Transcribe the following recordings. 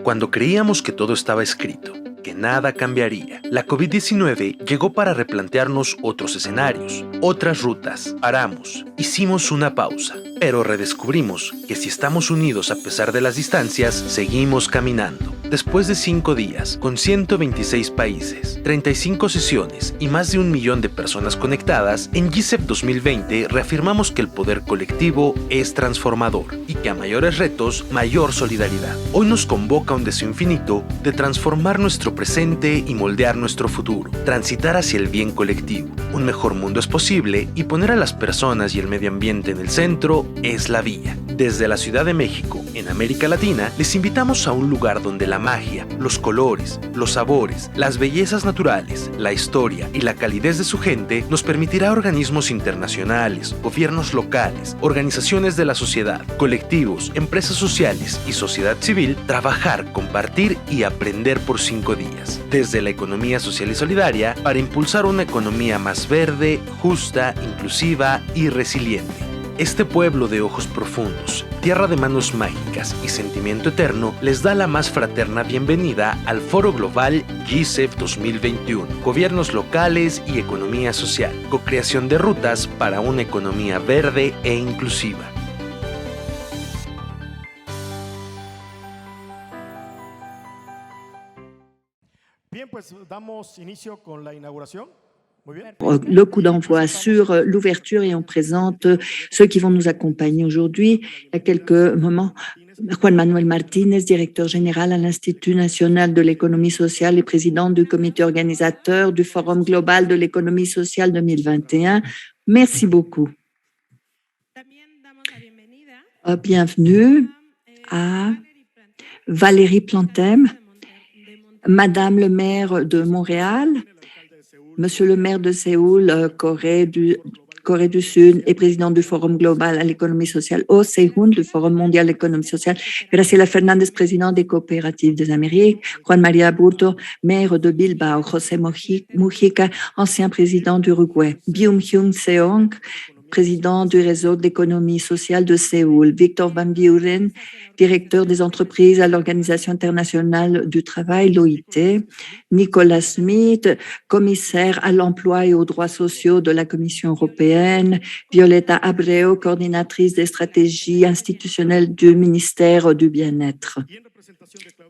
Cuando creíamos que todo estaba escrito, que nada cambiaría, la COVID-19 llegó para replantearnos otros escenarios, otras rutas. Paramos, hicimos una pausa, pero redescubrimos que si estamos unidos a pesar de las distancias, seguimos caminando. Después de 5 días, con 126 países, 35 sesiones y más de 1 millón de personas conectadas, en GICEF 2020 reafirmamos que el poder colectivo es transformador y que a mayores retos, mayor solidaridad. Hoy nos convoca un deseo infinito de transformar nuestro presente y moldear nuestro futuro, transitar hacia el bien colectivo. Un mejor mundo es posible y poner a las personas y el medio ambiente en el centro es la vía. Desde la Ciudad de México, en América Latina, les invitamos a un lugar donde la magia, los colores, los sabores, las bellezas naturales, la historia y la calidez de su gente nos permitirá a organismos internacionales, gobiernos locales, organizaciones de la sociedad, colectivos, empresas sociales y sociedad civil trabajar, compartir y aprender por 5 días. Desde la economía social y solidaria para impulsar una economía más verde, justa, inclusiva y resiliente. Este pueblo de ojos profundos, tierra de manos mágicas y sentimiento eterno les da la más fraterna bienvenida al Foro Global GICEF 2021. Gobiernos locales y economía social. Co-creación de rutas para una economía verde e inclusiva. Bien, pues damos inicio con la inauguración. Le coup d'envoi sur l'ouverture et on présente ceux qui vont nous accompagner aujourd'hui. Il y a quelques moments, Juan Manuel Martínez, directeur général à l'Institut national de l'économie sociale et président du comité organisateur du Forum global de l'économie sociale 2021. Merci beaucoup. Bienvenue à Valérie Plantem, Madame le maire de Montréal, Monsieur le maire de Séoul, Corée du Sud et président du Forum global à l'économie sociale au Séoul, du Forum mondial de l'économie sociale, Graciela Fernández, président des coopératives des Amériques, Juan María Aburto, maire de Bilbao, José Mujica, ancien président d'Uruguay, Byung-Hyun Seong, président du réseau d'économie sociale de Séoul, Victor Van Buren, directeur des entreprises à l'Organisation internationale du travail, l'OIT, Nicolas Smith, commissaire à l'emploi et aux droits sociaux de la Commission européenne, Violeta Abreu, coordinatrice des stratégies institutionnelles du ministère du Bien-être.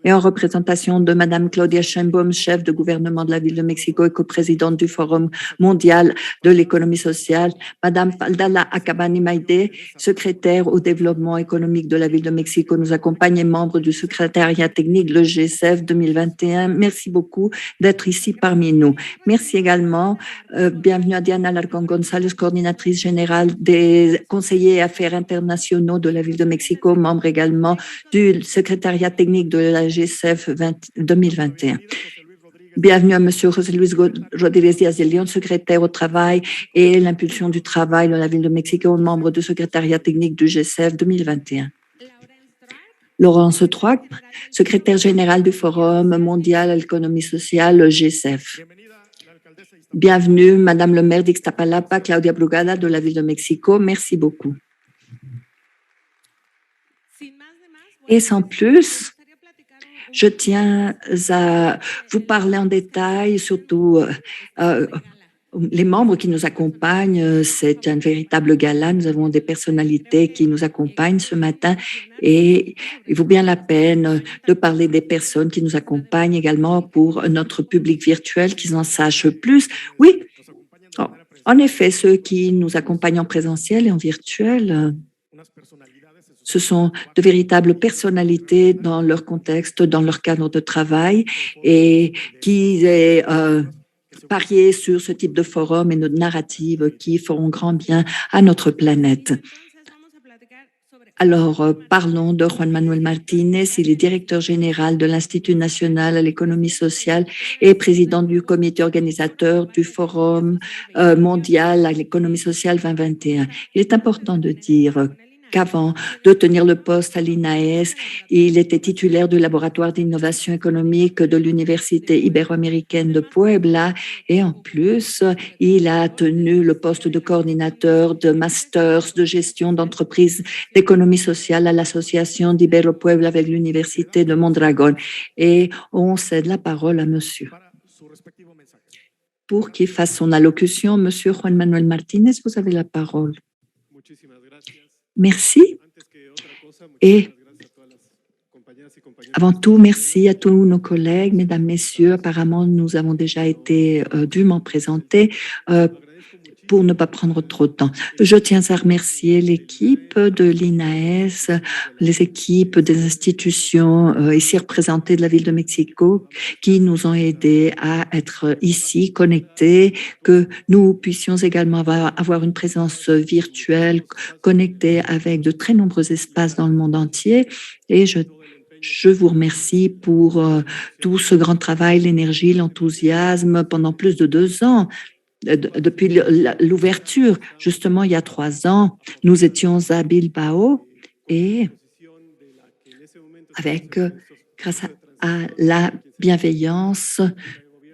Et en représentation de Madame Claudia Sheinbaum, chef de gouvernement de la ville de Mexico et coprésidente du Forum mondial de l'économie sociale, Madame Faldala Akabani Maide, secrétaire au développement économique de la ville de Mexico, nous accompagne et membre du secrétariat technique de GCEF 2021. Merci beaucoup d'être ici parmi nous. Merci également. Bienvenue à Diana Larcon González, coordinatrice générale des conseillers affaires internationaux de la ville de Mexico, membre également du secrétariat technique de la GCEF 2021. Bienvenue à Monsieur José Luis Rodríguez Díaz de León, secrétaire au travail et l'impulsion du travail de la ville de Mexico, membre du secrétariat technique du GCEF 2021. Laurence Troac, secrétaire générale du Forum mondial à l'économie sociale, le GCEF. Bienvenue, Madame le maire d'Ixtapalapa, Claudia Brugada de la ville de Mexico. Merci beaucoup. Et sans plus, je tiens à vous parler en détail, surtout les membres qui nous accompagnent. C'est un véritable gala. Nous avons des personnalités qui nous accompagnent ce matin et il vaut bien la peine de parler des personnes qui nous accompagnent également pour notre public virtuel, qu'ils en sachent plus. Oui, en effet, ceux qui nous accompagnent en présentiel et en virtuel, ce sont de véritables personnalités dans leur contexte, dans leur cadre de travail et qui parié sur ce type de forum et de narrative qui feront grand bien à notre planète. Alors, parlons de Juan Manuel Martínez. Il est directeur général de l'Institut national à l'économie sociale et président du comité organisateur du Forum mondial à l'économie sociale 2021. Il est important de dire qu'avant de tenir le poste à l'INAES, il était titulaire du laboratoire d'innovation économique de l'Université ibéro-américaine de Puebla et en plus, il a tenu le poste de coordinateur de masters de gestion d'entreprises d'économie sociale à l'association d'Ibero-Puebla avec l'Université de Mondragón. Et on cède la parole à monsieur. Pour qu'il fasse son allocution, monsieur Juan Manuel Martínez, vous avez la parole. Merci. Et avant tout, merci à tous nos collègues, mesdames, messieurs. Apparemment, nous avons déjà été dûment présentés. Pour ne pas prendre trop de temps. Je tiens à remercier l'équipe de l'INAES, les équipes des institutions ici représentées de la ville de Mexico qui nous ont aidés à être ici connectés, que nous puissions également avoir une présence virtuelle connectée avec de très nombreux espaces dans le monde entier. Et je vous remercie pour tout ce grand travail, l'énergie, l'enthousiasme pendant plus de 2 ans. Depuis l'ouverture, justement, il y a 3 ans, nous étions à Bilbao et grâce à la bienveillance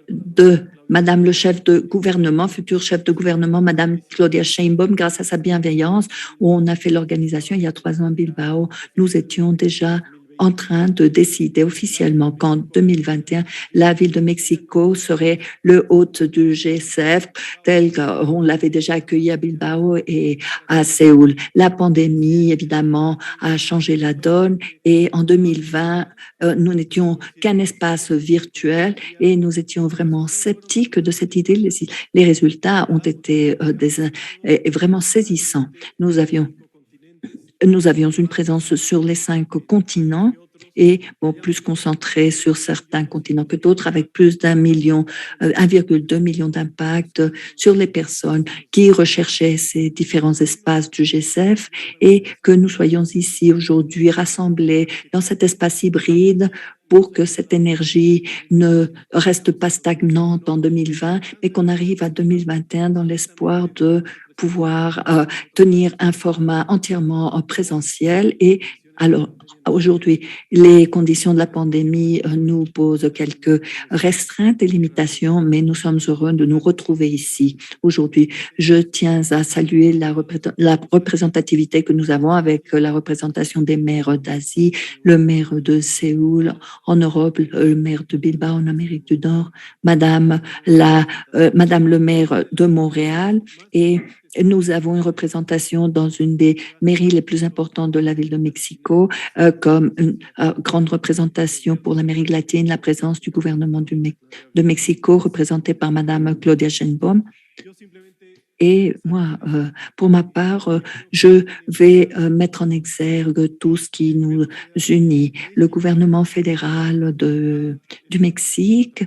de Madame le chef de gouvernement, futur chef de gouvernement, Madame Claudia Sheinbaum, grâce à sa bienveillance, où on a fait l'organisation il y a 3 ans à Bilbao, nous étions déjà en train de décider officiellement qu'en 2021, la ville de Mexico serait le hôte du G7, tel qu'on l'avait déjà accueilli à Bilbao et à Séoul. La pandémie, évidemment, a changé la donne et en 2020, nous n'étions qu'un espace virtuel et nous étions vraiment sceptiques de cette idée. Les résultats ont été vraiment saisissants. Nous avions une présence sur les 5 continents et plus concentrée sur certains continents que d'autres, avec plus d'1,2 million d'impacts sur les personnes qui recherchaient ces différents espaces du G7 et que nous soyons ici aujourd'hui rassemblés dans cet espace hybride pour que cette énergie ne reste pas stagnante en 2020, mais qu'on arrive à 2021 dans l'espoir de pouvoir tenir un format entièrement présentiel. Et alors, aujourd'hui, les conditions de la pandémie nous posent quelques restreintes et limitations, mais nous sommes heureux de nous retrouver ici aujourd'hui. Je tiens à saluer la représentativité que nous avons avec la représentation des maires d'Asie, le maire de Séoul en Europe, le maire de Bilbao en Amérique du Nord, Madame le maire de Montréal et nous avons une représentation dans une des mairies les plus importantes de la ville de Mexico, comme une grande représentation pour l'Amérique latine, la présence du gouvernement de Mexico, représenté par Madame Claudia Sheinbaum. Et moi, pour ma part, je vais mettre en exergue tout ce qui nous unit. Le gouvernement fédéral du Mexique,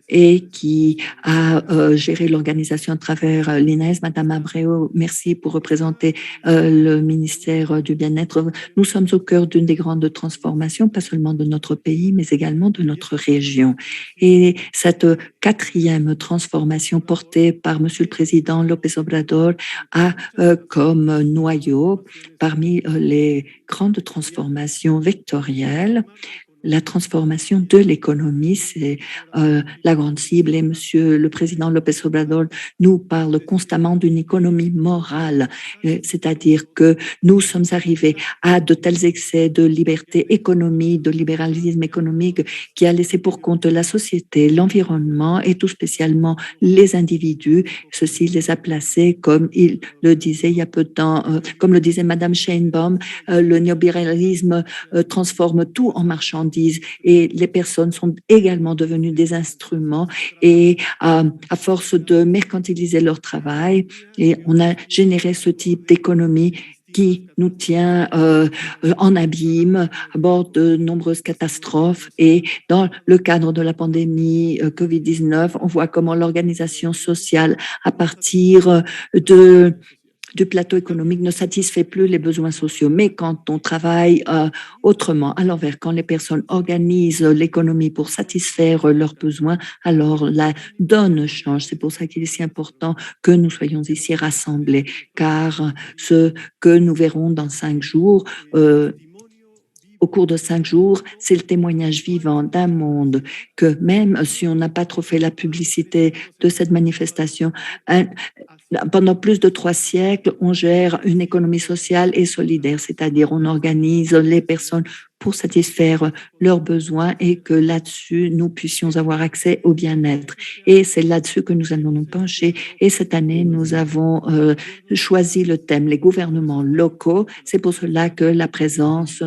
et qui a géré l'organisation à travers l'INES. Madame Abreu, merci pour représenter le ministère du Bien-être. Nous sommes au cœur d'une des grandes transformations, pas seulement de notre pays, mais également de notre région. Et cette 4e transformation portée par Monsieur le Président López Obrador a comme noyau, parmi les grandes transformations vectorielles, la transformation de l'économie, c'est la grande cible. Et Monsieur le Président López Obrador nous parle constamment d'une économie morale, c'est-à-dire que nous sommes arrivés à de tels excès de liberté économique, de libéralisme économique qui a laissé pour compte la société, l'environnement et tout spécialement les individus. Ceci les a placés, comme il le disait il y a peu de temps, comme le disait Madame Sheinbaum, le néolibéralisme transforme tout en marchandise et les personnes sont également devenues des instruments et à force de mercantiliser leur travail, et on a généré ce type d'économie qui nous tient en abîme à bord de nombreuses catastrophes. Et dans le cadre de la pandémie Covid-19, on voit comment l'organisation sociale, à partir du plateau économique ne satisfait plus les besoins sociaux. Mais quand on travaille autrement, à l'envers, quand les personnes organisent l'économie pour satisfaire leurs besoins, alors la donne change. C'est pour ça qu'il est si important que nous soyons ici rassemblés, car ce que nous verrons dans 5 jours, au cours de 5 jours, c'est le témoignage vivant d'un monde que même si on n'a pas trop fait la publicité de cette manifestation, pendant plus de 3 siècles, on gère une économie sociale et solidaire, c'est-à-dire on organise les personnes pour satisfaire leurs besoins et que là-dessus, nous puissions avoir accès au bien-être. Et c'est là-dessus que nous allons nous pencher. Et cette année, nous avons choisi le thème, les gouvernements locaux. C'est pour cela que la présence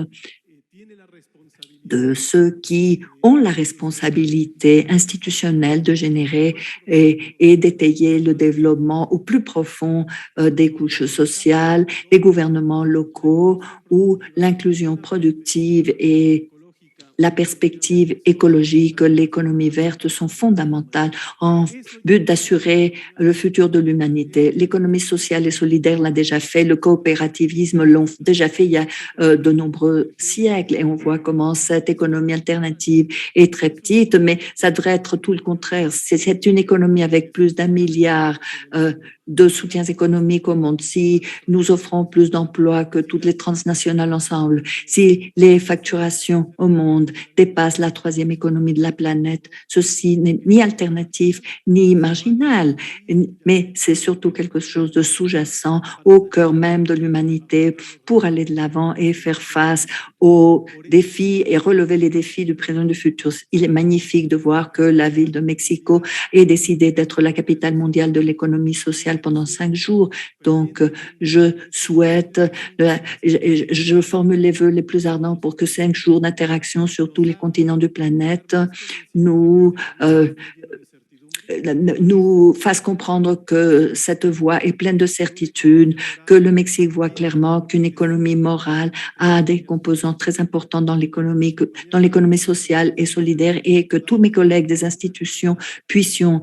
de ceux qui ont la responsabilité institutionnelle de générer et d'étayer le développement au plus profond des couches sociales, les gouvernements locaux où l'inclusion productive et la perspective écologique, l'économie verte sont fondamentales en but d'assurer le futur de l'humanité. L'économie sociale et solidaire l'a déjà fait, le coopérativisme l'ont déjà fait il y a de nombreux siècles et on voit comment cette économie alternative est très petite, mais ça devrait être tout le contraire. C'est une économie avec plus d'1 milliard de soutiens économiques au monde. Si nous offrons plus d'emplois que toutes les transnationales ensemble, si les facturations au monde dépassent la 3e économie de la planète, ceci n'est ni alternatif ni marginal, mais c'est surtout quelque chose de sous-jacent au cœur même de l'humanité pour aller de l'avant et faire face aux défis et relever les défis du présent et du futur. Il est magnifique de voir que la ville de Mexico ait décidé d'être la capitale mondiale de l'économie sociale pendant 5 jours. Donc, je souhaite, je formule les vœux les plus ardents pour que 5 jours d'interaction sur tous les continents de planète nous fasse comprendre que cette voie est pleine de certitudes, que le Mexique voit clairement qu'une économie morale a des composants très importants dans l'économie sociale et solidaire et que tous mes collègues des institutions puissions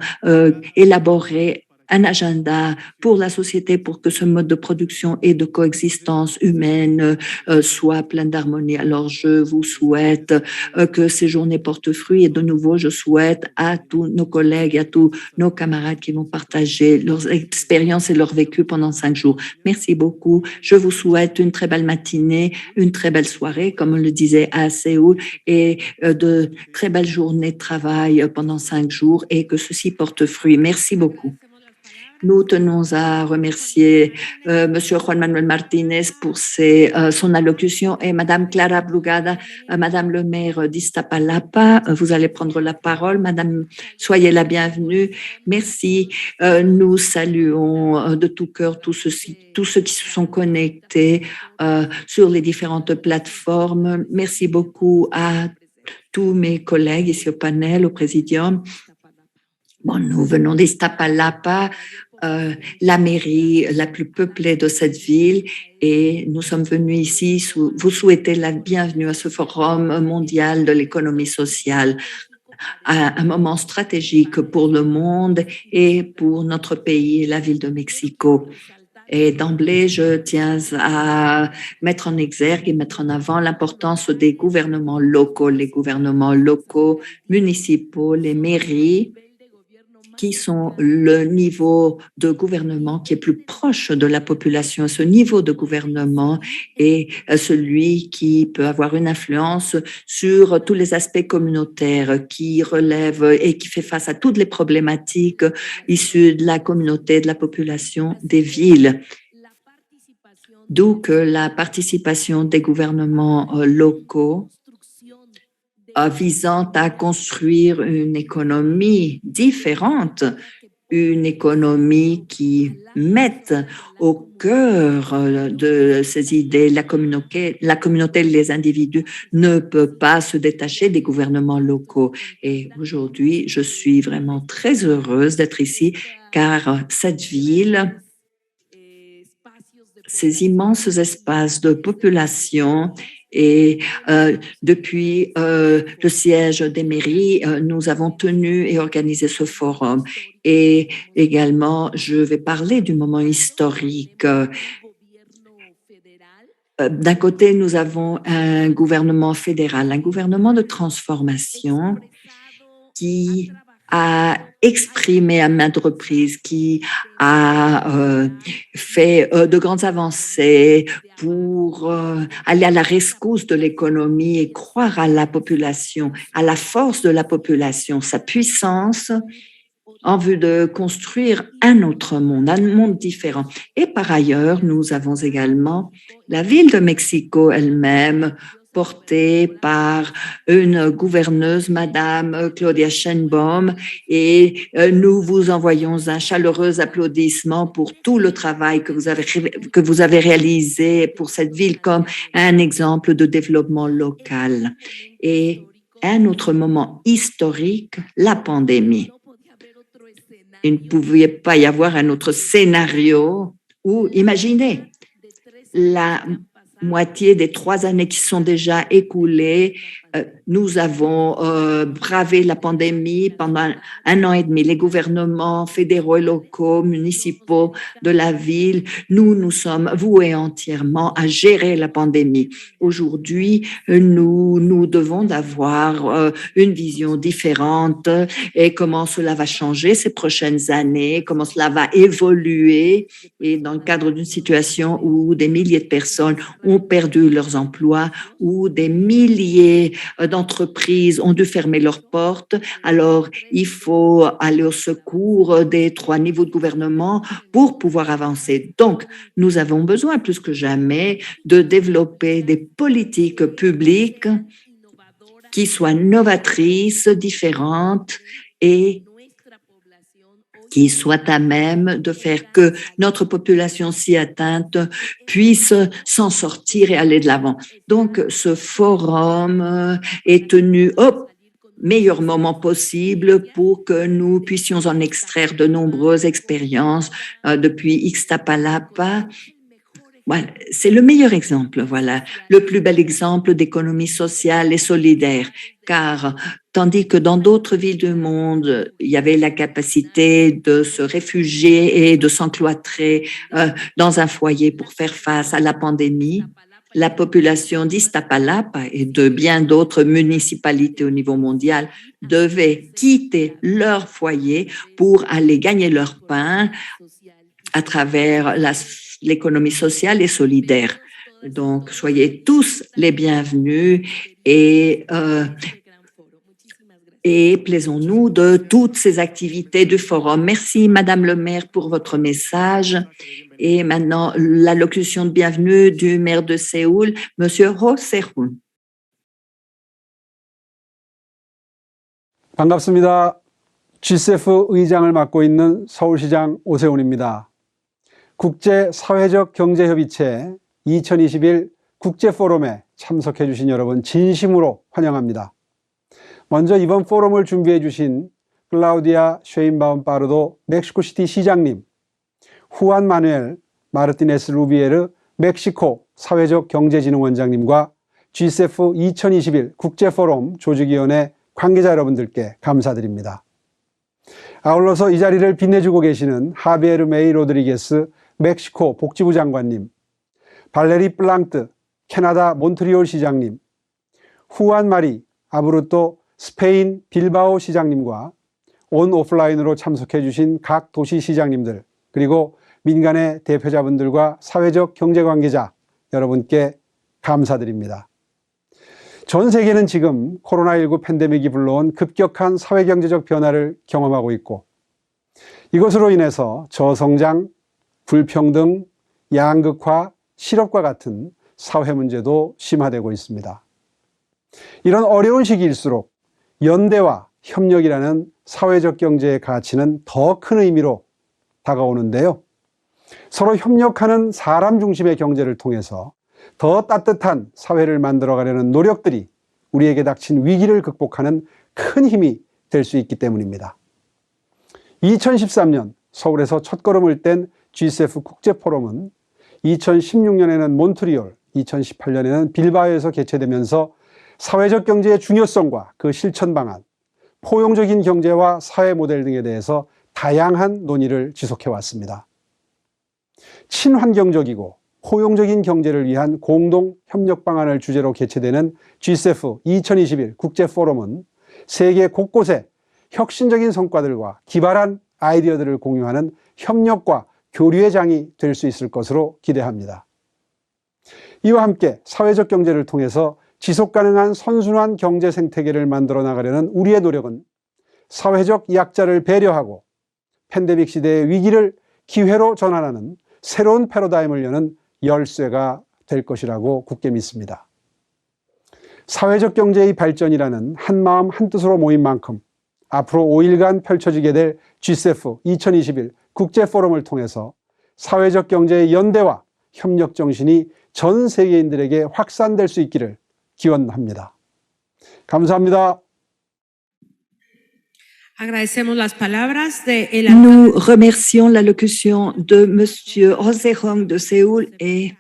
élaborer un agenda pour la société pour que ce mode de production et de coexistence humaine soit plein d'harmonie. Alors, je vous souhaite que ces journées portent fruit et de nouveau, je souhaite à tous nos collègues, à tous nos camarades qui vont partager leurs expériences et leur vécu pendant 5 jours. Merci beaucoup. Je vous souhaite une très belle matinée, une très belle soirée, comme on le disait à Séoul, et de très belles journées de travail pendant 5 jours et que ceci porte fruit. Merci beaucoup. Nous tenons à remercier Monsieur Juan Manuel Martinez pour son allocution et Madame Clara Brugada, Madame le maire d'Iztapalapa. Vous allez prendre la parole. Madame, soyez la bienvenue. Merci. Nous saluons de tout cœur tous ceux qui se sont connectés sur les différentes plateformes. Merci beaucoup à tous mes collègues ici au panel, au Présidium. Bon, nous venons d'Iztapalapa, la mairie la plus peuplée de cette ville, et nous sommes venus ici vous souhaiter la bienvenue à ce forum mondial de l'économie sociale, à un moment stratégique pour le monde et pour notre pays, la ville de Mexico. Et d'emblée, je tiens à mettre en exergue et mettre en avant l'importance des gouvernements locaux, les gouvernements locaux, municipaux, les mairies, qui sont le niveau de gouvernement qui est plus proche de la population. Ce niveau de gouvernement est celui qui peut avoir une influence sur tous les aspects communautaires, qui relève et qui fait face à toutes les problématiques issues de la communauté, de la population, des villes. D'où que la participation des gouvernements locaux visant à construire une économie différente, une économie qui mette au cœur de ces idées la communauté, les individus ne peut pas se détacher des gouvernements locaux. Et aujourd'hui, je suis vraiment très heureuse d'être ici car cette ville ces immenses espaces de population et depuis le siège des mairies, nous avons tenu et organisé ce forum. Et également, je vais parler du moment historique. D'un côté, nous avons un gouvernement fédéral, un gouvernement de transformation qui a exprimé à maintes reprises, qui a fait de grandes avancées pour aller à la rescousse de l'économie et croire à la population, à la force de la population, sa puissance en vue de construire un autre monde, un monde différent. Et par ailleurs, nous avons également la ville de Mexico elle-même, portée par une gouverneuse, Madame Claudia Sheinbaum, et nous vous envoyons un chaleureux applaudissement pour tout le travail que vous avez réalisé pour cette ville comme un exemple de développement local. Et un autre moment historique, la pandémie. Il ne pouvait pas y avoir un autre scénario où, imaginez, la moitié des 3 années qui sont déjà écoulées, nous avons bravé la pandémie pendant 1 an et demi. Les gouvernements fédéraux et locaux, municipaux de la ville, nous sommes voués entièrement à gérer la pandémie. Aujourd'hui, nous devons d'avoir une vision différente et comment cela va changer ces prochaines années, comment cela va évoluer et dans le cadre d'une situation où des milliers de personnes ont perdu leurs emplois, où des milliers d'entreprises ont dû fermer leurs portes. Alors, il faut aller au secours des 3 niveaux de gouvernement pour pouvoir avancer. Donc, nous avons besoin plus que jamais de développer des politiques publiques qui soient novatrices, différentes et qui soit à même de faire que notre population si atteinte puisse s'en sortir et aller de l'avant. Donc, ce forum est tenu au meilleur moment possible pour que nous puissions en extraire de nombreuses expériences depuis Ixtapalapa. Voilà, c'est le meilleur exemple, voilà, le plus bel exemple d'économie sociale et solidaire, car tandis que dans d'autres villes du monde, il y avait la capacité de se réfugier et de s'encloîtrer dans un foyer pour faire face à la pandémie, la population d'Iztapalapa et de bien d'autres municipalités au niveau mondial devait quitter leur foyer pour aller gagner leur pain à travers l'économie sociale et solidaire. Donc, soyez tous les bienvenus et plaisons-nous de toutes ces activités du forum. Merci, Madame le maire, pour votre message. Et maintenant, l'allocution de bienvenue du maire de Séoul, Monsieur Roh Se-hoon. 반갑습니다. GCF 의장을 맡고 있는 서울시장 오세훈입니다. 국제사회적 경제협의체 2021 국제포럼에 참석해 주신 여러분 진심으로 환영합니다. 먼저 이번 포럼을 준비해 주신 클라우디아 쉐인바움 파르도 멕시코시티 시장님, 후안 마누엘 마르티네스 루비에르 멕시코 사회적 경제진흥원장님과 GCF 2021 국제포럼 조직위원회 관계자 여러분들께 감사드립니다. 아울러서 이 자리를 빛내주고 계시는 하비에르 메이 로드리게스 멕시코 복지부 장관님, 발레리 플랑트 캐나다 몬트리올 시장님, 후안 마리 아브루토 스페인 빌바오 시장님과 온 오프라인으로 참석해 주신 각 도시 시장님들, 그리고 민간의 대표자분들과 사회적 경제관계자 여러분께 감사드립니다. 전 세계는 지금 코로나19 팬데믹이 불러온 급격한 사회경제적 변화를 경험하고 있고, 이것으로 인해서 저성장, 불평등, 양극화, 실업과 같은 사회 문제도 심화되고 있습니다. 이런 어려운 시기일수록 연대와 협력이라는 사회적 경제의 가치는 더 큰 의미로 다가오는데요. 서로 협력하는 사람 중심의 경제를 통해서 더 따뜻한 사회를 만들어가려는 노력들이 우리에게 닥친 위기를 극복하는 큰 힘이 될 수 있기 때문입니다. 2013년 서울에서 첫걸음을 뗀 GCF 국제포럼은 2016년에는 몬트리올, 2018년에는 빌바오에서 개최되면서 사회적 경제의 중요성과 그 실천 방안, 포용적인 경제와 사회 모델 등에 대해서 다양한 논의를 지속해 왔습니다. 친환경적이고 포용적인 경제를 위한 공동 협력 방안을 주제로 개최되는 G7 2021 국제 포럼은 세계 곳곳에 혁신적인 성과들과 기발한 아이디어들을 공유하는 협력과 교류의 장이 될 수 있을 것으로 기대합니다. 이와 함께 사회적 경제를 통해서 지속 가능한 선순환 경제 생태계를 만들어 나가려는 우리의 노력은 사회적 약자를 배려하고 팬데믹 시대의 위기를 기회로 전환하는 새로운 패러다임을 여는 열쇠가 될 것이라고 굳게 믿습니다. 사회적 경제의 발전이라는 한마음 한뜻으로 모인 만큼 앞으로 5일간 펼쳐지게 될 G7 2021 국제 포럼을 통해서 사회적 경제의 연대와 협력 정신이 전 세계인들에게 확산될 수 있기를 기원합니다. 감사합니다. Nous remercions l'allocution de Monsieur José Hong de Séoul et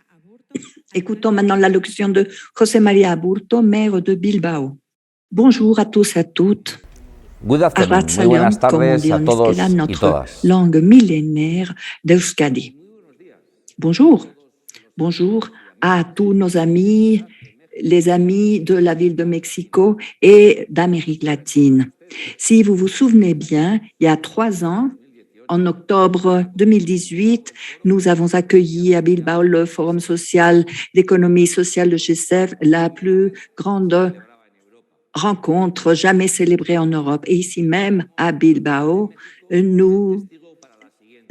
écoutons maintenant l'allocution de José María Aburto, maire de Bilbao. Bonjour à tous et à toutes. Good afternoon. Muy Arratsaldeon, buenas tardes a comme on todos dit en y notre todas. langue millénaire d'Euskadi. Bonjour. Bonjour à tous nos amis, les amis de la ville de Mexico et d'Amérique latine. Si vous vous souvenez bien, il y a 3 ans, en octobre 2018, nous avons accueilli à Bilbao le Forum social d'économie sociale de G7, la plus grande rencontre jamais célébrée en Europe. Et ici même, à Bilbao, nous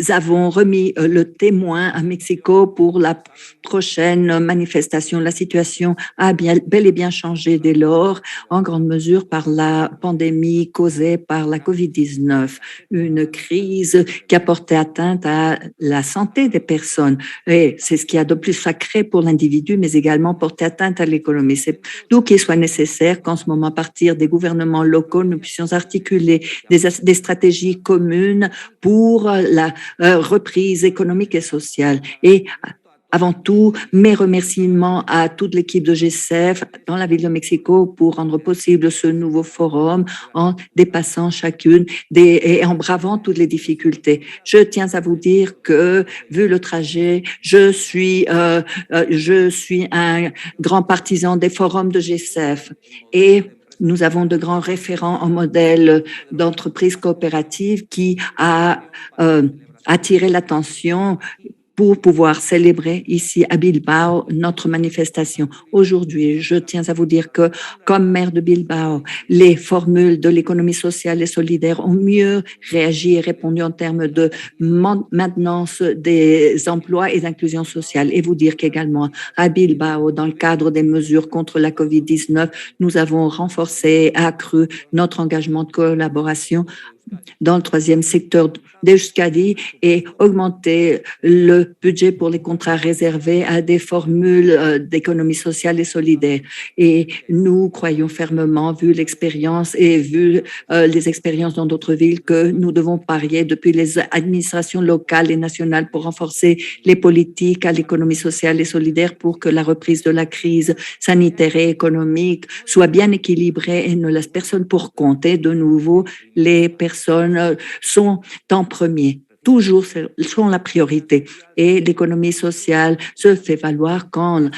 avons remis le témoin à Mexico pour la prochaine manifestation. La situation a bel et bien changé dès lors, en grande mesure par la pandémie causée par la COVID-19, une crise qui a porté atteinte à la santé des personnes. Et c'est ce qui a de plus sacré pour l'individu, mais également porté atteinte à l'économie. C'est d'où qu'il soit nécessaire qu'en ce moment, à partir des gouvernements locaux, nous puissions articuler des stratégies communes pour la reprise économique et sociale. Et avant tout, mes remerciements à toute l'équipe de G7 dans la ville de Mexico pour rendre possible ce nouveau forum en dépassant chacune et en bravant toutes les difficultés. Je tiens à vous dire que, vu le trajet, je suis un grand partisan des forums de G7 et nous avons de grands référents en modèle d'entreprise coopérative qui a attiré l'attention pour pouvoir célébrer ici à Bilbao notre manifestation. Aujourd'hui, je tiens à vous dire que, comme maire de Bilbao, les formules de l'économie sociale et solidaire ont mieux réagi et répondu en termes de maintenance des emplois et d'inclusion sociale. Et vous dire qu'également à Bilbao, dans le cadre des mesures contre la COVID-19, nous avons renforcé et accru notre engagement de collaboration dans le 3e secteur d'Euskadi et augmenter le budget pour les contrats réservés à des formules d'économie sociale et solidaire. Et nous croyons fermement, vu l'expérience et vu les expériences dans d'autres villes, que nous devons parier depuis les administrations locales et nationales pour renforcer les politiques à l'économie sociale et solidaire pour que la reprise de la crise sanitaire et économique soit bien équilibrée et ne laisse personne pour compte. Et de nouveau, les personnes sont en premier, toujours sont la priorité. Et l'économie sociale se fait valoir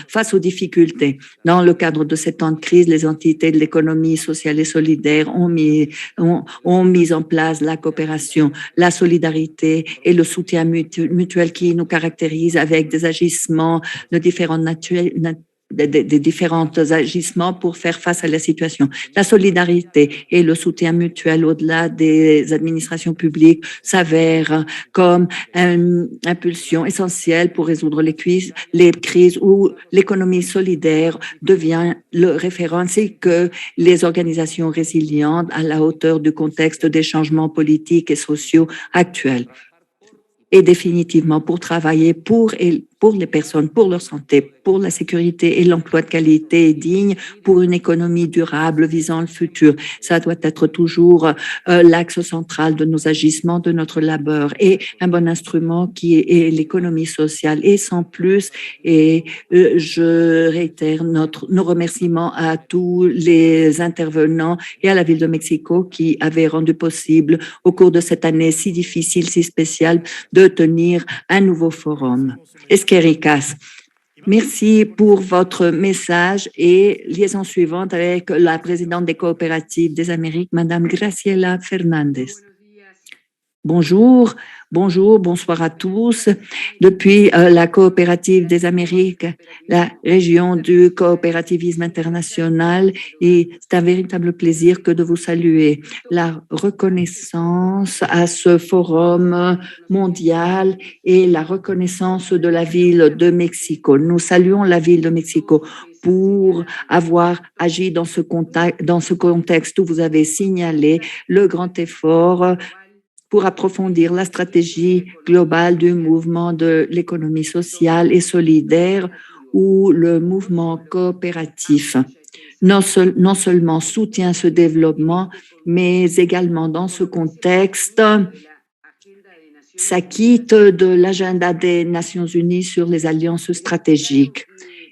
face aux difficultés. Dans le cadre de ces temps de crise, les entités de l'économie sociale et solidaire ont mis en place la coopération, la solidarité et le soutien mutuel qui nous caractérisent avec des agissements de différentes natures, des différents agissements pour faire face à la situation. La solidarité et le soutien mutuel au-delà des administrations publiques s'avèrent comme une impulsion essentielle pour résoudre les crises où l'économie solidaire devient le référent, ainsi que les organisations résilientes à la hauteur du contexte des changements politiques et sociaux actuels. Et définitivement pour travailler pour pour les personnes, pour leur santé, pour la sécurité et l'emploi de qualité et digne, pour une économie durable visant le futur. Ça doit être toujours l'axe central de nos agissements, de notre labeur et un bon instrument qui est l'économie sociale et sans plus. Et je réitère nos remerciements à tous les intervenants et à la Ville de Mexico qui avaient rendu possible au cours de cette année si difficile, si spéciale, de tenir un nouveau forum. Esquericas. Merci pour votre message et liaison suivante avec la présidente des coopératives des Amériques, Madame Graciela Fernandez. Bonjour, bonsoir à tous. Depuis la coopérative des Amériques, la région du coopérativisme international, et c'est un véritable plaisir que de vous saluer. La reconnaissance à ce forum mondial et la reconnaissance de la ville de Mexico. Nous saluons la ville de Mexico pour avoir agi dans ce contexte où vous avez signalé le grand effort pour approfondir la stratégie globale du mouvement de l'économie sociale et solidaire où le mouvement coopératif non seulement soutient ce développement, mais également dans ce contexte s'acquitte de l'agenda des Nations Unies sur les alliances stratégiques.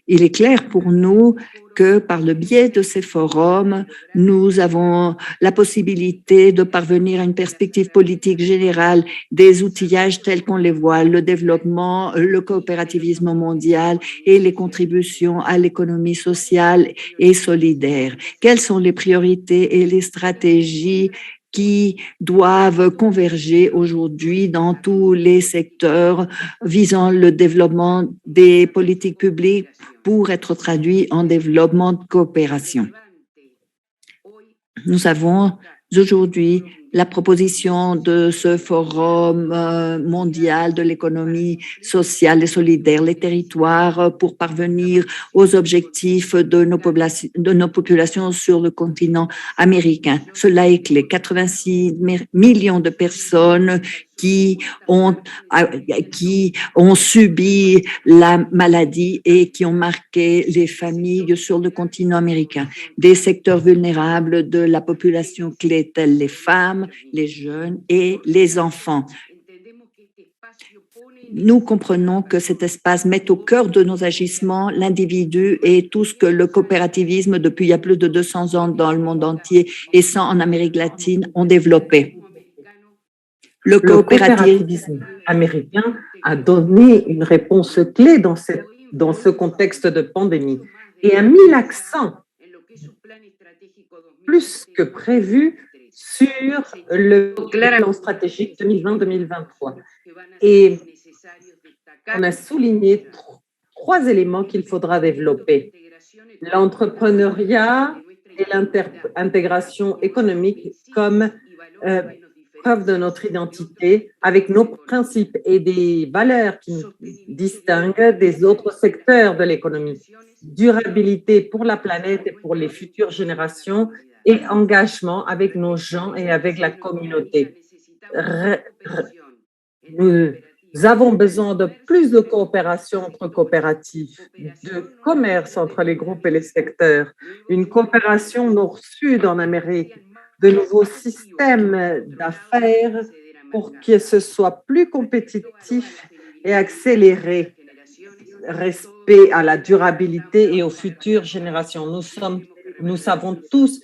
Il est clair pour nous que par le biais de ces forums, nous avons la possibilité de parvenir à une perspective politique générale des outillages tels qu'on les voit, le développement, le coopérativisme mondial et les contributions à l'économie sociale et solidaire. Quelles sont les priorités et les stratégies qui doivent converger aujourd'hui dans tous les secteurs visant le développement des politiques publiques pour être traduits en développement de coopération. Nous avons aujourd'hui la proposition de ce forum mondial de l'économie sociale et solidaire, les territoires pour parvenir aux objectifs de nos populations sur le continent américain. Cela est clé. 86 millions de personnes qui ont subi la maladie et qui ont marqué les familles sur le continent américain. Des secteurs vulnérables de la population clé tels les femmes, les jeunes et les enfants. Nous comprenons que cet espace met au cœur de nos agissements l'individu et tout ce que le coopérativisme, depuis il y a plus de 200 ans dans le monde entier et sans en Amérique latine, ont développé. Le coopérativisme américain a donné une réponse clé dans ce contexte de pandémie et a mis l'accent plus que prévu sur le plan stratégique 2020-2023. Et on a souligné trois éléments qu'il faudra développer. L'entrepreneuriat et l'intégration économique comme preuve de notre identité avec nos principes et des valeurs qui nous distinguent des autres secteurs de l'économie. Durabilité pour la planète et pour les futures générations et engagement avec nos gens et avec la communauté. Nous avons besoin de plus de coopération entre coopératives, de commerce entre les groupes et les secteurs, une coopération nord-sud en Amérique, de nouveaux systèmes d'affaires pour que ce soit plus compétitif et accéléré, respect à la durabilité et aux futures générations. Nous savons tous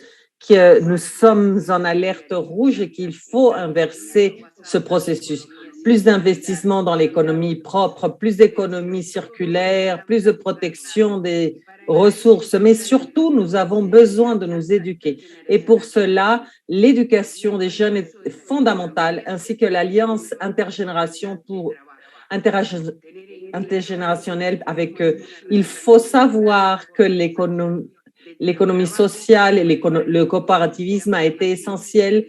que nous sommes en alerte rouge et qu'il faut inverser ce processus. Plus d'investissement dans l'économie propre, plus d'économie circulaire, plus de protection des ressources, mais surtout, nous avons besoin de nous éduquer. Et pour cela, l'éducation des jeunes est fondamentale, ainsi que l'alliance intergénérationnelle avec eux. Il faut savoir que l'économie sociale et le coopérativisme a été essentiel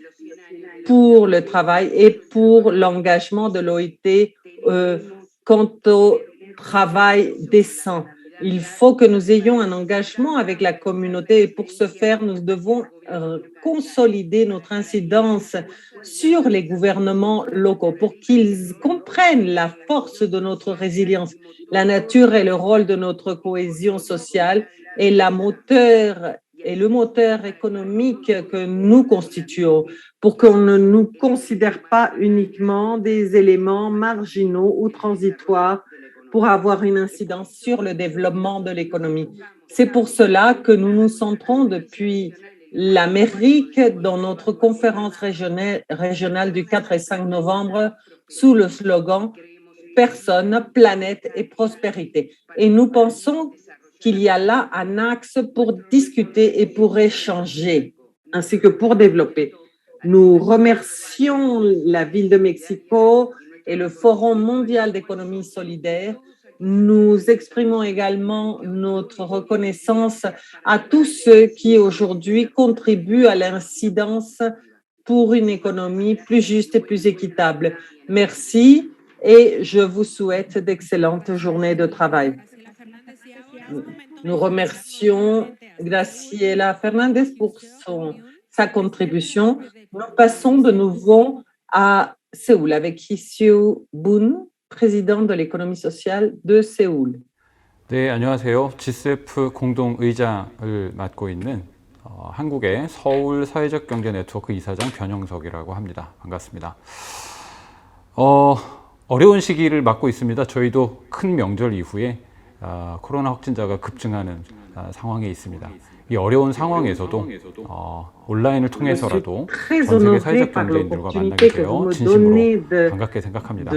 pour le travail et pour l'engagement de l'OIT quant au travail décent. Il faut que nous ayons un engagement avec la communauté et pour ce faire, nous devons consolider notre incidence sur les gouvernements locaux pour qu'ils comprennent la force de notre résilience, la nature et le rôle de notre cohésion sociale et le moteur économique que nous constituons pour qu'on ne nous considère pas uniquement des éléments marginaux ou transitoires pour avoir une incidence sur le développement de l'économie. C'est pour cela que nous nous centrons depuis l'Amérique dans notre conférence régionale du 4 et 5 novembre sous le slogan Personne, planète et prospérité. Et nous pensons qu'il y a là un axe pour discuter et pour échanger, ainsi que pour développer. Nous remercions la Ville de Mexico et le Forum mondial d'économie solidaire. Nous exprimons également notre reconnaissance à tous ceux qui aujourd'hui contribuent à l'incidence pour une économie plus juste et plus équitable. Merci et je vous souhaite d'excellentes journées de travail. Nous remercions Graciela Fernandez pour sa contribution. Nous passons de nouveau à Séoul avec Hee-Soo Boon, président de l'économie sociale de Séoul. 네, 안녕하세요. G7 공동의장을 맡고 있는 한국의 서울 사회적 경제 네트워크 이사장 변영석이라고 합니다. 반갑습니다. 어려운 시기를 맞고 있습니다. 저희도 큰 명절 이후에 코로나 확진자가 급증하는 상황에 있습니다. 이 어려운 상황에서도 온라인을 통해서라도 전 세계 사회적 경제인들과 만나게 되어 진심으로 반갑게 생각합니다.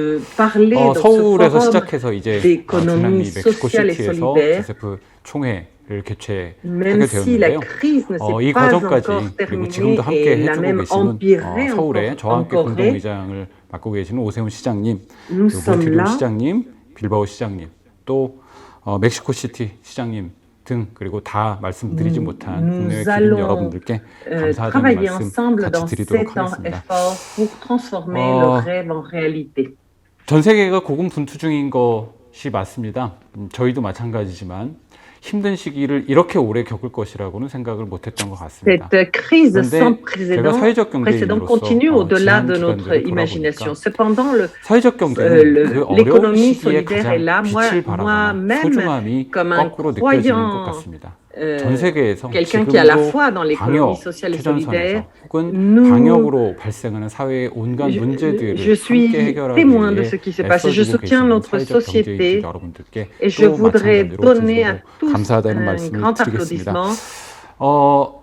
서울에서 시작해서 이제 주남미 멕시코시티에서 G7 총회를 개최하게 되었는데요. 이 과정까지 그리고 지금도 함께 해주고 계시는 서울의 저와 함께 공동의장을 맡고 계시는 오세훈 시장님, 몬트리올 시장님, 빌바오 시장님, 또 멕시코시티 시장님 등 그리고 다 말씀드리지 못한 국내외 기린 여러분들께 감사하다는 말씀 같이 드리도록 하겠습니다. 전 세계가 고군분투 중인 것이 맞습니다. 저희도 마찬가지지만 힘든 시기를 이렇게 오래 겪을 것이라고는 생각을 못했던 것 같습니다. Cette crise sans 제가 사회적 précédent 경제인으로서 continue au-delà 지난 de notre 기간들을 imagination. 돌아보니까 Cependant, 사회적 경제는 그 어려운 l'économie 시기에 solidaire est là. 가장 빛을 바라보나 Moi-même, 소중함이 comme un 거꾸로 느껴지는 것 croyant, 같습니다. 전 세계에서 quelqu'un qui a la 지금도 foi dans l'économie 방역 sociale et 최전선에서 solidaire, 혹은 nous- 방역으로 발생하는 사회의 온갖 문제들을 je suis 함께 해결하기 témoin de 위해 ce qui se passe. Je 애써주고 soutiens 계시는 notre 사회적 société 경제인들 여러분들께 et je 또 voudrais 마찬가지로 donner à 진심으로 tous 감사하다는 un 말씀을 grand 드리겠습니다. applaudissement.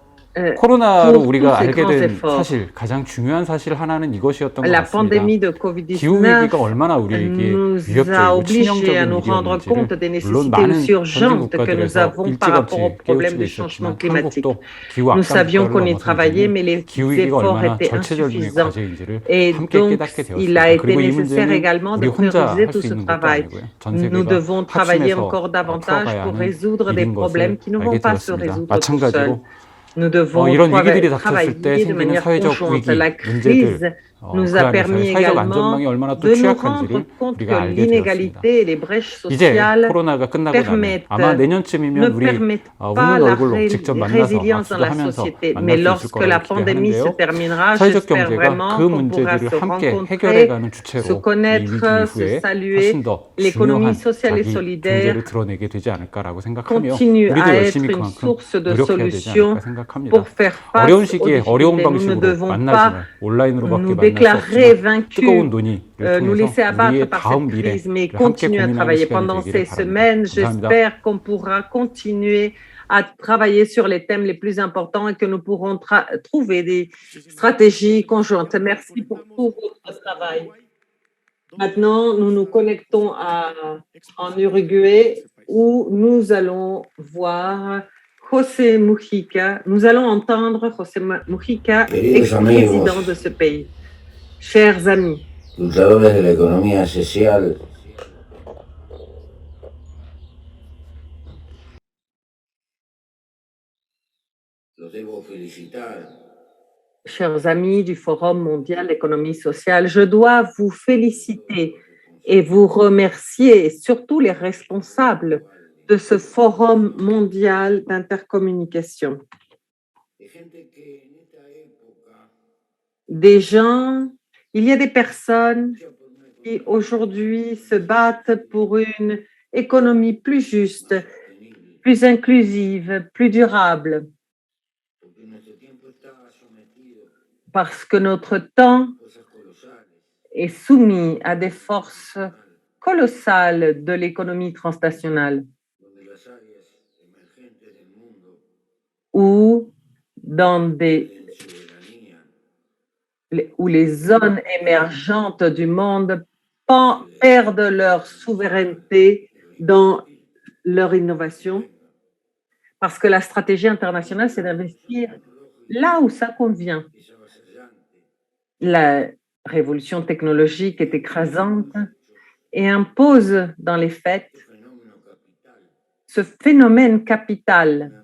코로나로 pour 우리가 tous ces 알게 grands 된 efforts. 사실, 가장 중요한 사실 하나는 이것이었던 것 La 같습니다. pandémie de 기후위기가 COVID-19 얼마나 우리에게 nous a 위협적이고 obligés à 치명적인 nous rendre compte des 일이었는지를 물론 nécessités 많은 aussi urgentes que nous 선진국가들에서 avons par rapport au 일찌감치 problème 깨우치고 du changement 있었지만 climatique. 한국도 기후 Nous savions qu'on y 악감 travaillait, mais les 기후위기가 efforts 얼마나 étaient 절체절명의 insuffisants. 과제인지를 Et 함께 donc, 깨닫게 il a 되었습니다. été 그리고 이 nécessaire 문제는 également 우리 de 혼자 prioriser 할 tout 수 ce 있는 것도 travail. 아니고요. 전 Nous 세계가 devons travailler 합심해서 encore davantage 풀어가야 pour 하는 résoudre des 일인 problèmes 것을 qui ne 알게 vont pas se 되었습니다. résoudre tout seuls. 마찬가지로 Nous devons 이런 위기들이 닥쳤을 travailler 때 de 생기는 manière 사회적 conjointe. 위기, La 문제들, crise nous 그 a 안에서의 permis 사회적 également 안전망이 얼마나 또 de nous rendre 취약한지를 compte que 우리가 알게 되었습니다. l'inégalité et les brèches 이제 sociales 코로나가 끝나고 나면 permettent, 아마 ne 내년쯤이면 우리 permettent pas 웃는 la 얼굴로 직접 만나서 résilience dans 악수도 la 하면서 société. 만날 Mais 수 있을 lorsque la 거라고 pandémie se 기대하는데요. terminera, 사회적 j'espère 경제가 vraiment 그 qu'on pourra 문제들을 se 함께 rencontrer, 해결해가는 se 주체로 이 위기 connaître, se 이후에 saluer. 훨씬 더 L'économie 중요한 sociale et 자기 solidaire 존재를 드러내게 되지 않을까라고 생각하며 continue 우리도 à 열심히 être une 그만큼 source de 노력해야 되지 solution 않을까 생각합니다. pour faire face 어려운 aux 시기에 어려운 difficultés. Nous ne 방식으로 devons pas 만나지만 온라인으로밖에 nous 만날 수 déclarer 없지만 vaincus, 뜨거운 논의를 nous laisser 통해서 abattre 우리의 par 다음 cette crise, mais 미래를 함께 continuer à 고민하는 travailler 시간이 pendant 되기를 ces 바랍니다. semaines. 감사합니다. J'espère qu'on pourra continuer à travailler sur les thèmes les plus importants et que nous pourrons trouver des stratégies conjointes. Merci pour tout votre travail. Maintenant, nous nous connectons en Uruguay où nous allons voir José Mujica. Nous allons entendre José Mujica, ex-président de ce pays. Chers amis, luchadores de la economía social, los debo felicitar. chers amis du Forum mondial d'économie sociale, je dois vous féliciter et vous remercier, et surtout les responsables de ce forum mondial d'intercommunication. Il y a des personnes qui aujourd'hui se battent pour une économie plus juste, plus inclusive, plus durable, parce que notre temps est soumis à des forces colossales de l'économie transnationale, où les zones émergentes du monde perdent leur souveraineté dans leur innovation, parce que la stratégie internationale, c'est d'investir là où ça convient. La révolution technologique est écrasante et impose dans les faits ce phénomène capital,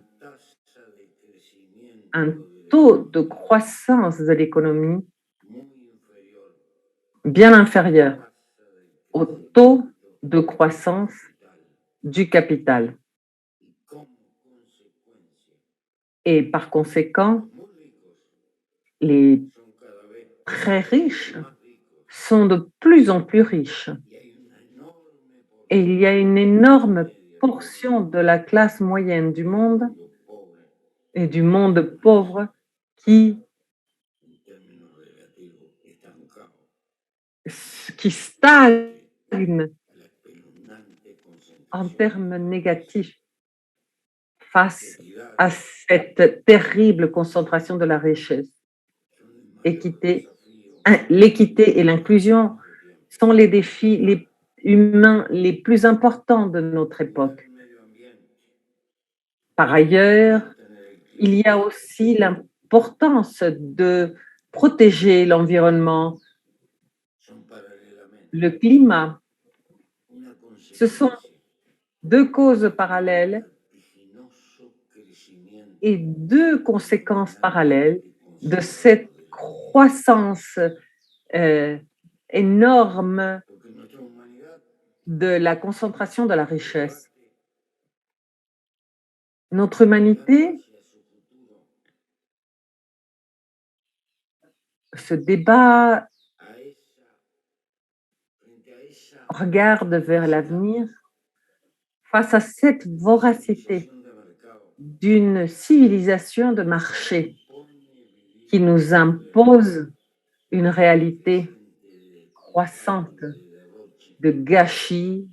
un taux de croissance de l'économie bien inférieur au taux de croissance du capital. Et par conséquent, les très riches sont de plus en plus riches. Et il y a une énorme portion de la classe moyenne du monde et du monde pauvre qui stagne en termes négatifs face à cette terrible concentration de la richesse. L'équité et l'inclusion sont les défis humains les plus importants de notre époque. Par ailleurs, il y a aussi l'importance de protéger l'environnement, le climat. Ce sont deux causes parallèles et deux conséquences parallèles de cette croissance énorme de la concentration de la richesse. Notre humanité se débat, regarde vers l'avenir face à cette voracité d'une civilisation de marché qui nous impose une réalité croissante de gâchis,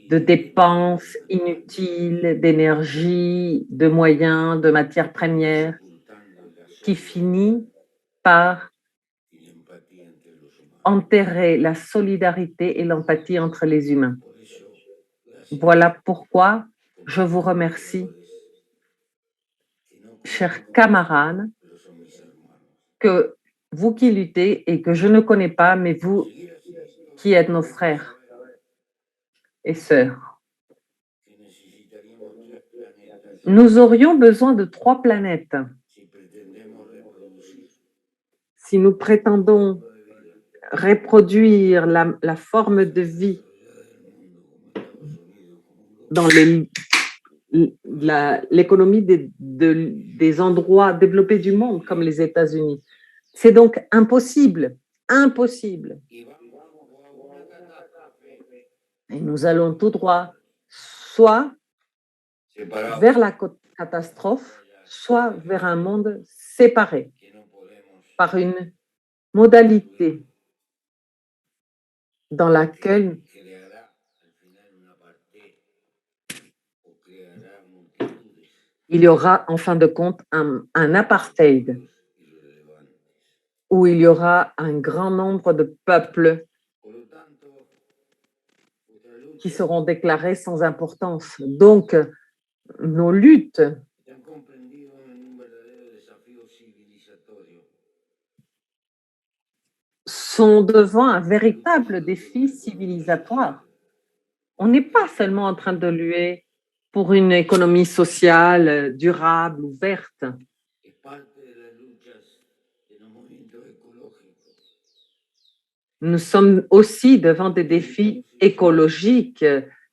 de dépenses inutiles, d'énergie, de moyens, de matières premières, qui finit par enterrer la solidarité et l'empathie entre les humains. Voilà pourquoi je vous remercie, chers camarades, que vous qui luttez et que je ne connais pas, mais vous qui êtes nos frères et sœurs. Nous aurions besoin de 3 planètes si nous prétendons reproduire la forme de vie dans l'économie des endroits développés du monde, comme les États-Unis. C'est donc impossible, impossible. Et nous allons tout droit, soit vers la catastrophe, soit vers un monde séparé par une modalité dans laquelle il y aura, en fin de compte, un apartheid, où il y aura un grand nombre de peuples qui seront déclarés sans importance. Donc, nos luttes sont devant un véritable défi civilisatoire. On n'est pas seulement en train de lutter pour une économie sociale durable, ouverte. Nous sommes aussi devant des défis écologiques,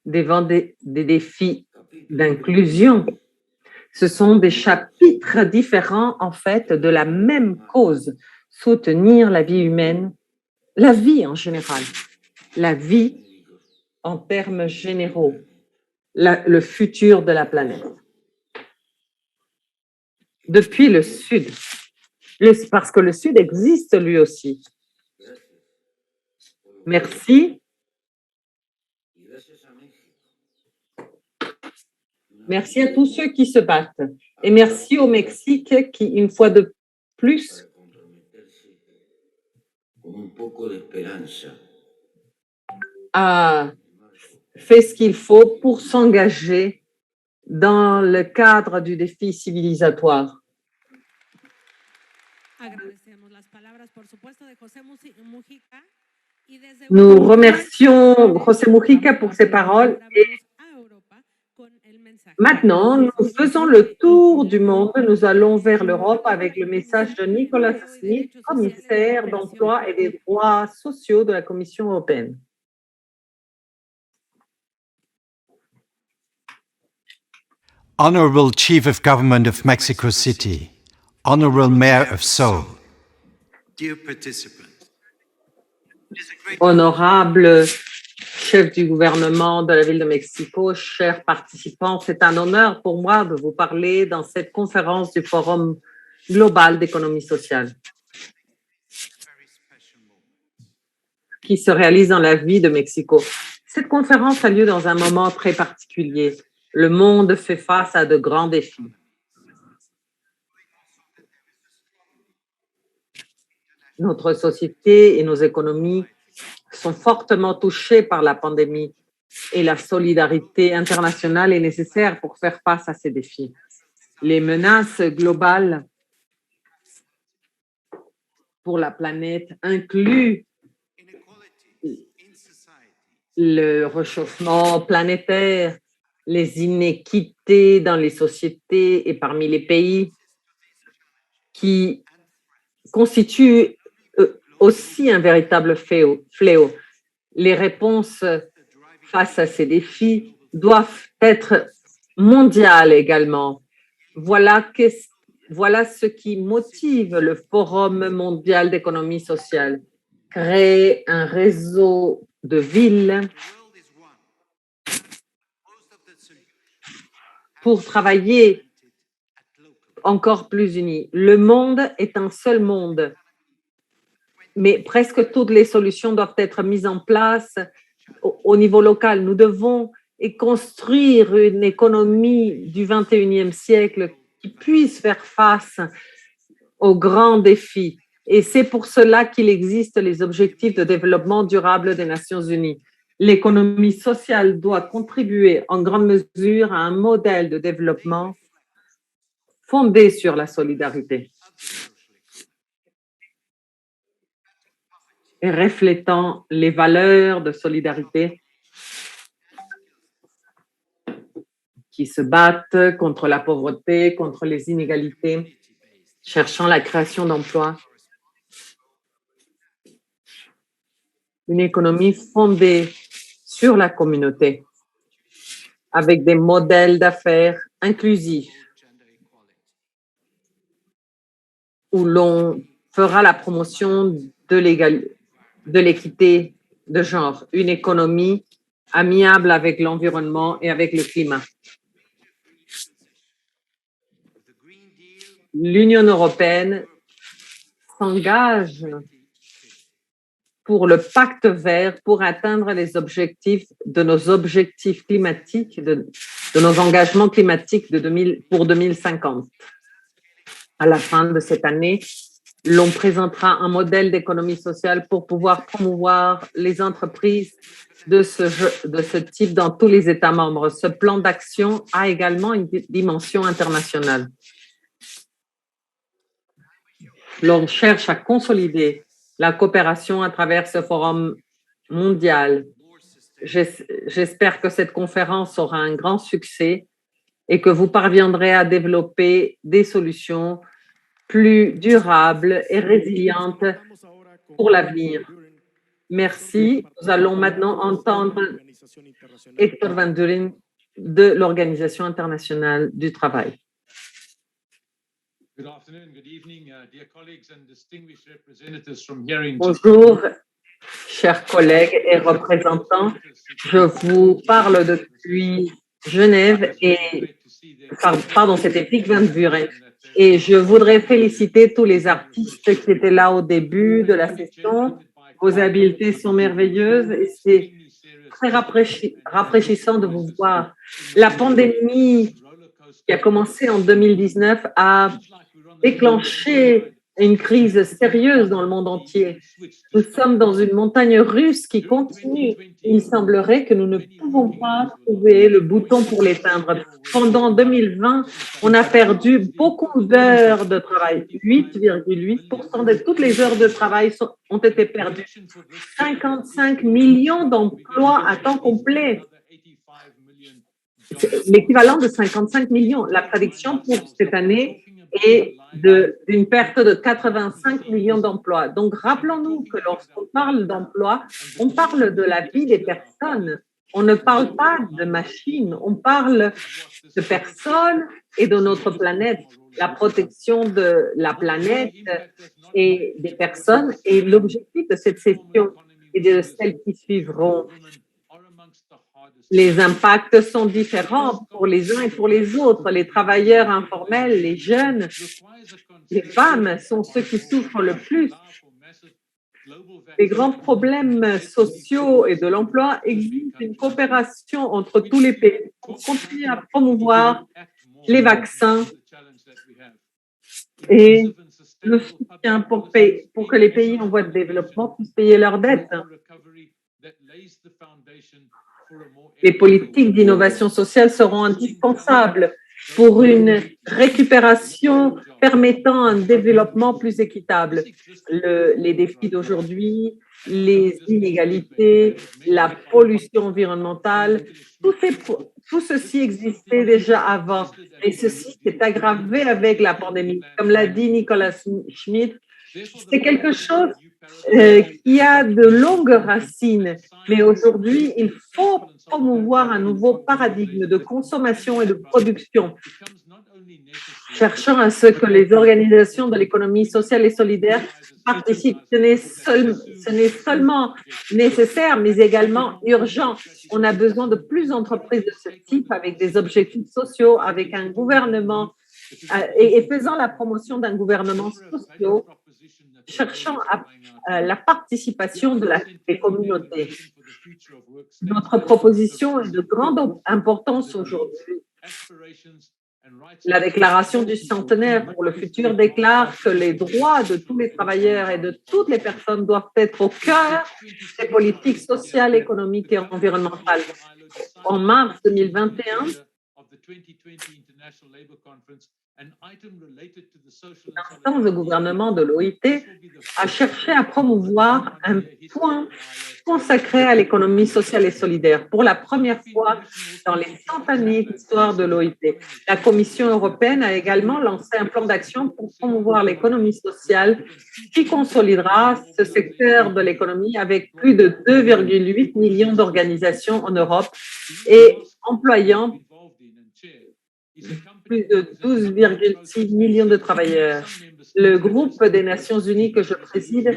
devant des défis d'inclusion. Ce sont des chapitres différents, en fait, de la même cause, soutenir la vie humaine, la vie en général, la vie en termes généraux, le futur de la planète. Depuis le Sud, parce que le Sud existe lui aussi. Merci. Merci à tous ceux qui se battent. Et merci au Mexique qui, une fois de plus, a fait ce qu'il faut pour s'engager dans le cadre du défi civilisatoire. Nous remercions José Mujica pour ses paroles et maintenant, nous faisons le tour du monde. Nous allons vers l'Europe avec le message de Nicolas Smith, commissaire d'emploi et des droits sociaux de la Commission européenne. Honorable Chief of Government of Mexico City, Honorable Mayor of Seoul, dear participants, Honorable chef du gouvernement de la ville de Mexico, chers participants, c'est un honneur pour moi de vous parler dans cette conférence du Forum global d'économie sociale qui se réalise dans la vie de Mexico. Cette conférence a lieu dans un moment très particulier. Le monde fait face à de grands défis. Notre société et nos économies sont fortement touchées par la pandémie et la solidarité internationale est nécessaire pour faire face à ces défis. Les menaces globales pour la planète incluent le réchauffement planétaire, les inéquités dans les sociétés et parmi les pays qui constituent aussi un véritable fléau. Les réponses face à ces défis doivent être mondiales également. Voilà ce qui motive le Forum mondial d'économie sociale. Créer un réseau de villes pour travailler encore plus unis. Le monde est un seul monde, mais presque toutes les solutions doivent être mises en place au niveau local. Nous devons construire une économie du 21e siècle qui puisse faire face aux grands défis. Et c'est pour cela qu'il existe les objectifs de développement durable des Nations unies. L'économie sociale doit contribuer en grande mesure à un modèle de développement fondé sur la solidarité et reflétant les valeurs de solidarité qui se battent contre la pauvreté, contre les inégalités, cherchant la création d'emplois. Une économie fondée sur la communauté, avec des modèles d'affaires inclusifs, où l'on fera la promotion de l'équité de genre, une économie amiable avec l'environnement et avec le climat. L'Union européenne s'engage pour le pacte vert pour atteindre les objectifs de nos objectifs climatiques, de nos engagements climatiques pour 2050. À la fin de cette année, l'on présentera un modèle d'économie sociale pour pouvoir promouvoir les entreprises de ce type dans tous les États membres. Ce plan d'action a également une dimension internationale. L'on cherche à consolider la coopération à travers ce forum mondial. J'espère que cette conférence aura un grand succès et que vous parviendrez à développer des solutions plus durables et résilientes pour l'avenir. Merci. Nous allons maintenant entendre Hector Van Duren de l'Organisation internationale du travail. Bonjour, chers collègues et représentants. Je vous parle depuis Genève c'était Vic Van Buren. Et je voudrais féliciter tous les artistes qui étaient là au début de la session. Vos habiletés sont merveilleuses et c'est très rafraîchissant de vous voir. La pandémie qui a commencé en 2019 a déclenché une crise sérieuse dans le monde entier. Nous sommes dans une montagne russe qui continue. Il semblerait que nous ne pouvons pas trouver le bouton pour l'éteindre. Pendant 2020, on a perdu beaucoup d'heures de travail. 8,8% de toutes les heures de travail ont été perdues. 55 millions d'emplois à temps complet. L'équivalent de 55 millions. La prédiction pour cette année est d'une perte de 85 millions d'emplois. Donc, rappelons-nous que lorsqu'on parle d'emploi, on parle de la vie des personnes. On ne parle pas de machines, on parle de personnes et de notre planète. La protection de la planète et des personnes est l'objectif de cette session et de celles qui suivront. Les impacts sont différents pour les uns et pour les autres. Les travailleurs informels, les jeunes, les femmes sont ceux qui souffrent le plus. Les grands problèmes sociaux et de l'emploi exigent une coopération entre tous les pays pour continuer à promouvoir les vaccins et le soutien pour que les pays en voie de développement puissent payer leurs dettes. Les politiques d'innovation sociale seront indispensables pour une récupération permettant un développement plus équitable. Les défis d'aujourd'hui, les inégalités, la pollution environnementale, tout ceci existait déjà avant et ceci s'est aggravé avec la pandémie. Comme l'a dit Nicolas Schmidt, c'est quelque chose qui a de longues racines, mais aujourd'hui, il faut promouvoir un nouveau paradigme de consommation et de production, cherchant à ce que les organisations de l'économie sociale et solidaire participent. Ce n'est seulement nécessaire, mais également urgent. On a besoin de plus d'entreprises de ce type avec des objectifs sociaux, avec un gouvernement et faisant la promotion d'un gouvernement social, cherchant la participation des communautés. Notre proposition est de grande importance aujourd'hui. La déclaration du centenaire pour le futur déclare que les droits de tous les travailleurs et de toutes les personnes doivent être au cœur des politiques sociales, économiques et environnementales. En mars 2021, l'instance de gouvernement de l'OIT a cherché à promouvoir un point consacré à l'économie sociale et solidaire pour la première fois dans les 100 années d'histoire de l'OIT. La Commission européenne a également lancé un plan d'action pour promouvoir l'économie sociale qui consolidera ce secteur de l'économie avec plus de 2,8 millions d'organisations en Europe et employant plus de 12,6 millions de travailleurs. Le groupe des Nations Unies que je préside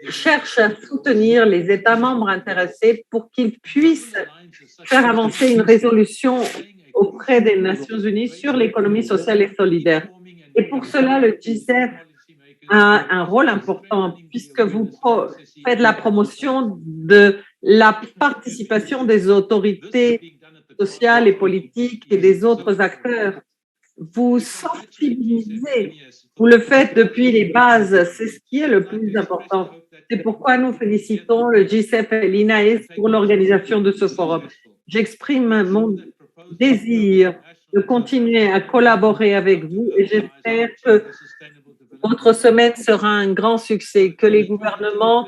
cherche à soutenir les États membres intéressés pour qu'ils puissent faire avancer une résolution auprès des Nations Unies sur l'économie sociale et solidaire. Et pour cela, le GISEF a un rôle important puisque vous faites la promotion de la participation des autorités sociales et politiques et des autres acteurs. Vous sensibilisez, vous le faites depuis les bases, c'est ce qui est le plus important. C'est pourquoi nous félicitons le GISEF et l'INAES pour l'organisation de ce forum. J'exprime mon désir de continuer à collaborer avec vous et j'espère que votre semaine sera un grand succès, que les gouvernements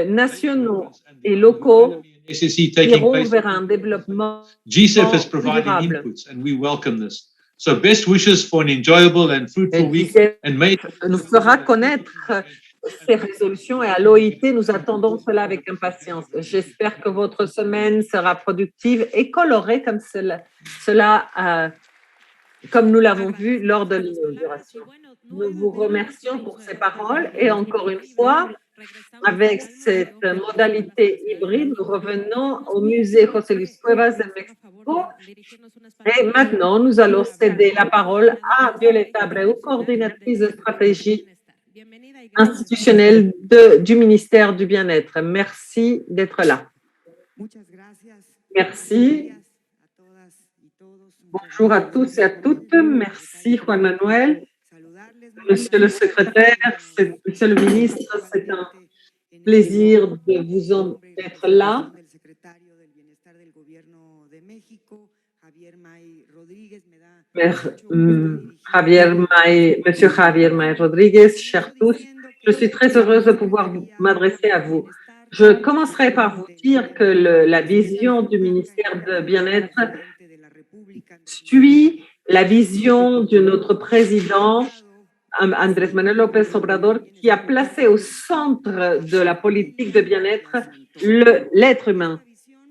nationaux et locaux iront vers un développement durable. So best wishes for an enjoyable and fruitful week and may nous fera connaître ces résolutions et à l'OIT, nous attendons cela avec impatience. J'espère que votre semaine sera productive et colorée comme comme nous l'avons vu lors de l'inauguration. Nous vous remercions pour ces paroles et encore une fois, avec cette modalité hybride, nous revenons au musée José Luis Cuevas de Mexico. Et maintenant, nous allons céder la parole à Violeta Abreu, coordinatrice de stratégie institutionnelle du ministère du Bien-être. Merci d'être là. Merci. Bonjour à tous et à toutes. Merci Juan Manuel. Monsieur le secrétaire, monsieur le ministre, c'est un plaisir de vous être là. Monsieur Javier May Rodriguez, chers tous, je suis très heureuse de pouvoir m'adresser à vous. Je commencerai par vous dire que la vision du ministère de Bien-être suit la vision de notre président, Andrés Manuel López Obrador, qui a placé au centre de la politique de bien-être l'être humain,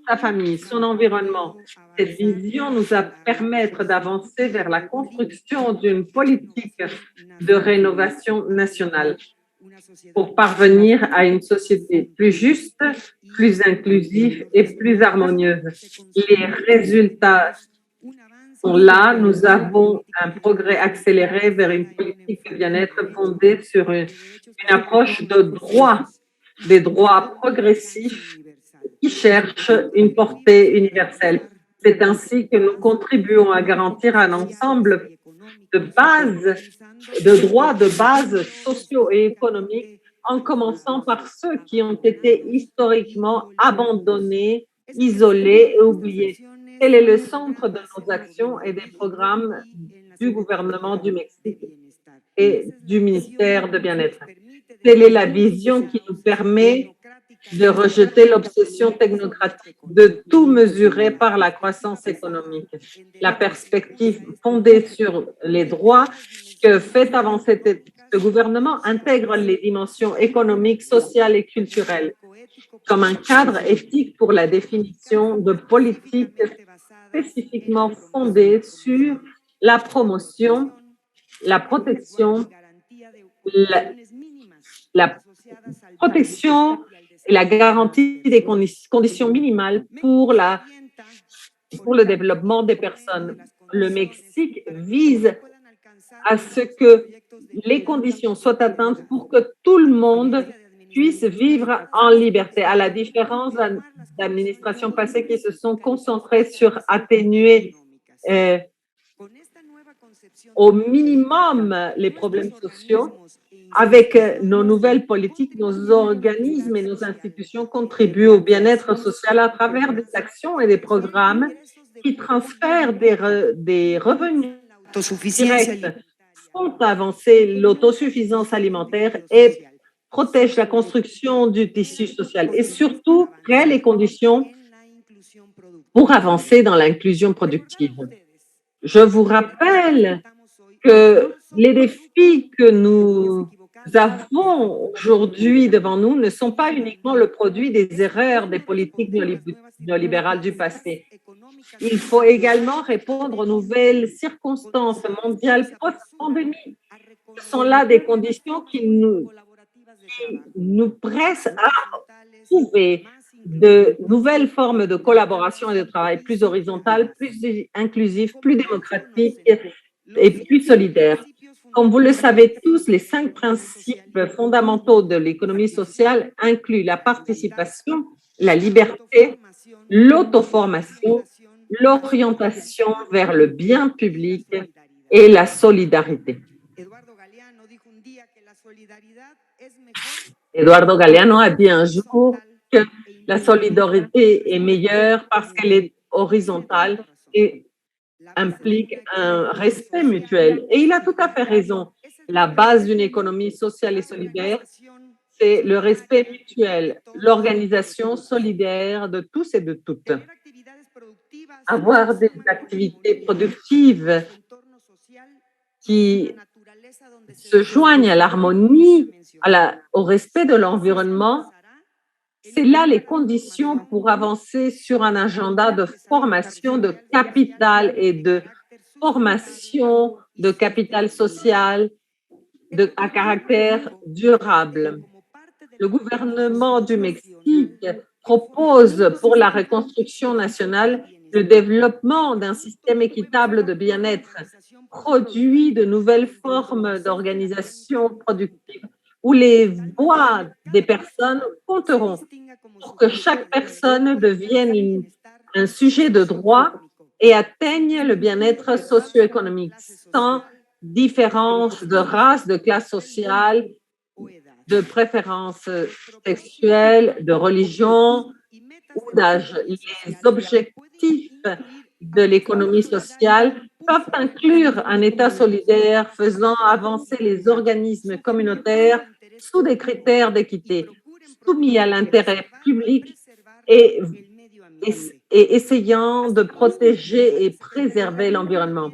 sa famille, son environnement. Cette vision nous a permettre d'avancer vers la construction d'une politique de rénovation nationale pour parvenir à une société plus juste, plus inclusive et plus harmonieuse. Les résultats sont là. Nous avons un progrès accéléré vers une politique de bien-être fondée sur une approche de droit, des droits progressifs qui cherchent une portée universelle. C'est ainsi que nous contribuons à garantir un ensemble de droits de base sociaux et économiques, en commençant par ceux qui ont été historiquement abandonnés, isolés et oubliés. Tel est le centre de nos actions et des programmes du gouvernement du Mexique et du ministère de Bien-être. Telle est la vision qui nous permet de rejeter l'obsession technocratique, de tout mesurer par la croissance économique. La perspective fondée sur les droits que fait avancer ce gouvernement intègre les dimensions économiques, sociales et culturelles comme un cadre éthique pour la définition de politiques spécifiquement fondées sur la promotion, la protection, la protection et la garantie des conditions minimales pour le développement des personnes. Le Mexique vise à ce que les conditions soient atteintes pour que tout le monde puisse vivre en liberté, à la différence d'administrations passées qui se sont concentrées sur atténuer au minimum les problèmes sociaux. Avec nos nouvelles politiques, nos organismes et nos institutions contribuent au bien-être social à travers des actions et des programmes qui transfèrent des revenus directs, font avancer l'autosuffisance alimentaire et protègent la construction du tissu social et surtout créent les conditions pour avancer dans l'inclusion productive. Je vous rappelle que les défis que nous avons aujourd'hui devant nous ne sont pas uniquement le produit des erreurs des politiques néolibérales du passé. Il faut également répondre aux nouvelles circonstances mondiales post-pandémie. Ce sont là des conditions qui nous pressent à trouver de nouvelles formes de collaboration et de travail plus horizontales, plus inclusives, plus démocratiques et plus solidaires. Comme vous le savez tous, les 5 principes fondamentaux de l'économie sociale incluent la participation, la liberté, l'auto-formation, l'orientation vers le bien public et la solidarité. Eduardo Galeano a dit un jour que la solidarité est meilleure parce qu'elle est horizontale et implique un respect mutuel. Et il a tout à fait raison. La base d'une économie sociale et solidaire, c'est le respect mutuel, l'organisation solidaire de tous et de toutes. Avoir des activités productives qui se joignent à l'harmonie, au respect de l'environnement, c'est là les conditions pour avancer sur un agenda de formation de capital et de formation de capital social à caractère durable. Le gouvernement du Mexique propose pour la reconstruction nationale le développement d'un système équitable de bien-être, produit de nouvelles formes d'organisation productive où les voix des personnes compteront pour que chaque personne devienne un sujet de droit et atteigne le bien-être socio-économique sans différence de race, de classe sociale, de préférence sexuelle, de religion ou d'âge. Les objectifs de l'économie sociale peuvent inclure un État solidaire faisant avancer les organismes communautaires sous des critères d'équité, soumis à l'intérêt public et essayant de protéger et préserver l'environnement.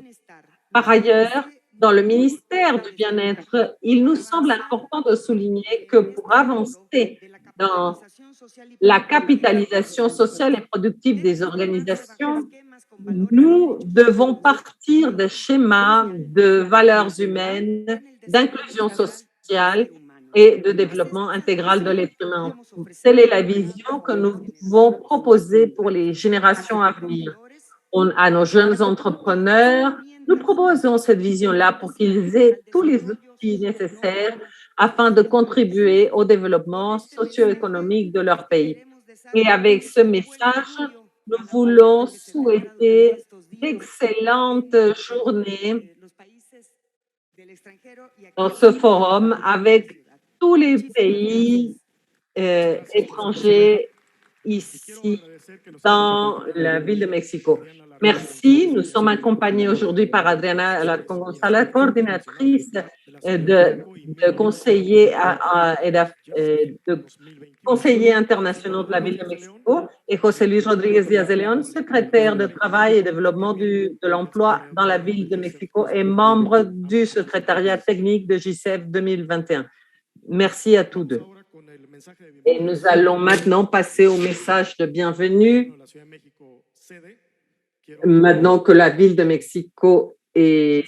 Par ailleurs, dans le ministère du Bien-être, il nous semble important de souligner que pour avancer dans la capitalisation sociale et productive des organisations, nous devons partir des schémas de valeurs humaines, d'inclusion sociale et de développement intégral de l'être humain. Telle est la vision que nous pouvons proposer pour les générations à venir. À nos jeunes entrepreneurs, nous proposons cette vision-là pour qu'ils aient tous les outils nécessaires afin de contribuer au développement socio-économique de leur pays. Et avec ce message, nous voulons souhaiter d'excellentes journées dans ce forum avec tous les pays étrangers ici dans la ville de Mexico. Merci. Nous sommes accompagnés aujourd'hui par Adriana Alarcón González, coordinatrice de conseillers conseillers internationaux de la ville de Mexico, et José Luis Rodríguez Díaz de León, secrétaire de travail et développement de l'emploi dans la ville de Mexico et membre du secrétariat technique de Gisef 2021. Merci à tous deux. Et nous allons maintenant passer au message de bienvenue. Maintenant que la ville de Mexico est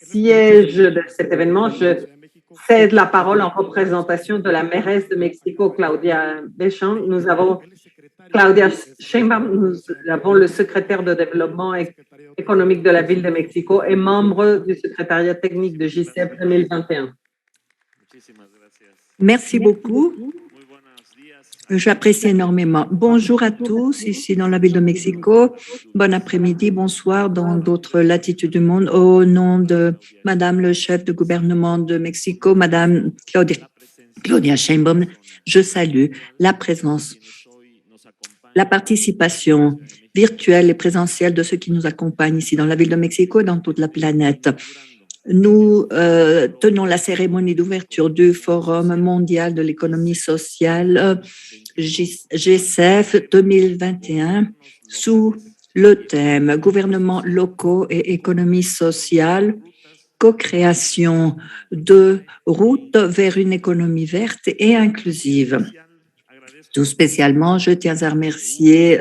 siège de cet événement, je cède la parole en représentation de la mairesse de Mexico, Claudia Sheinbaum. Nous avons Claudia Sheinbaum, nous avons le secrétaire de développement économique de la ville de Mexico et membre du secrétariat technique de Gisef 2021. Merci beaucoup. J'apprécie énormément. Bonjour à tous ici dans la ville de Mexico. Bon après-midi, bonsoir dans d'autres latitudes du monde. Au nom de Madame le chef de gouvernement de Mexico, Madame Claudia Sheinbaum, je salue la présence, la participation virtuelle et présentielle de ceux qui nous accompagnent ici dans la ville de Mexico et dans toute la planète. Nous tenons la cérémonie d'ouverture du Forum mondial de l'économie sociale G7 2021 sous le thème Gouvernements locaux et économie sociale, co-création de routes vers une économie verte et inclusive. Tout spécialement, je tiens à remercier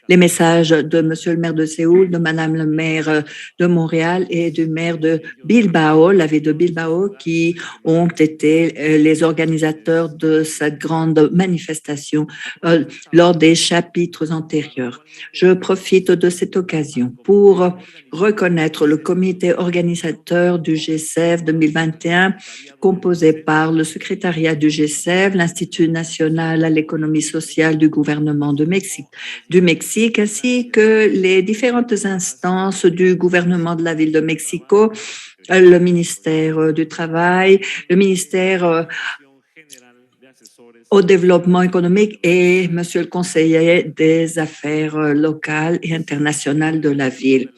les messages de Monsieur le maire de Séoul, de Madame le maire de Montréal et du maire de Bilbao, la ville de Bilbao, qui ont été les organisateurs de cette grande manifestation lors des chapitres antérieurs. Je profite de cette occasion pour reconnaître le comité organisateur du G7 2021, composé par le secrétariat du G7, l'Institut national à l'économie sociale du gouvernement du Mexique, ainsi que les différentes instances du gouvernement de la ville de Mexico, le ministère du Travail, le ministère au développement économique et Monsieur le conseiller des affaires locales et internationales de la ville.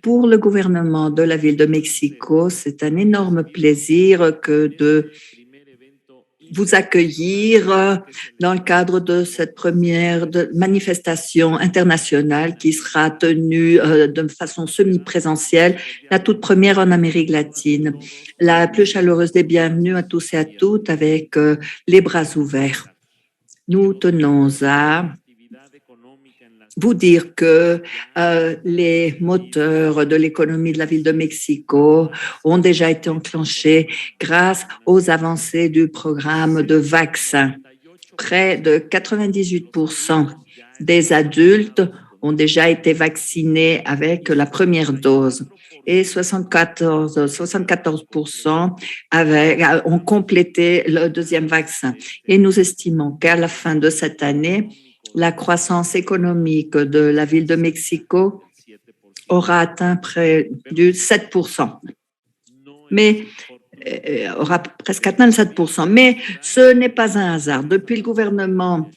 Pour le gouvernement de la ville de Mexico, c'est un énorme plaisir que vous accueillir dans le cadre de cette première manifestation internationale qui sera tenue de façon semi-présentielle, la toute première en Amérique latine. La plus chaleureuse des bienvenues à tous et à toutes avec les bras ouverts. Nous tenons à vous dire que les moteurs de l'économie de la ville de Mexico ont déjà été enclenchés grâce aux avancées du programme de vaccins. Près de 98% des adultes ont déjà été vaccinés avec la première dose et 74% ont complété le deuxième vaccin. Et nous estimons qu'à la fin de cette année, la croissance économique de la ville de Mexico aura atteint près de 7%. Mais aura presque atteint le 7%. Mais ce n'est pas un hasard. Depuis le gouvernement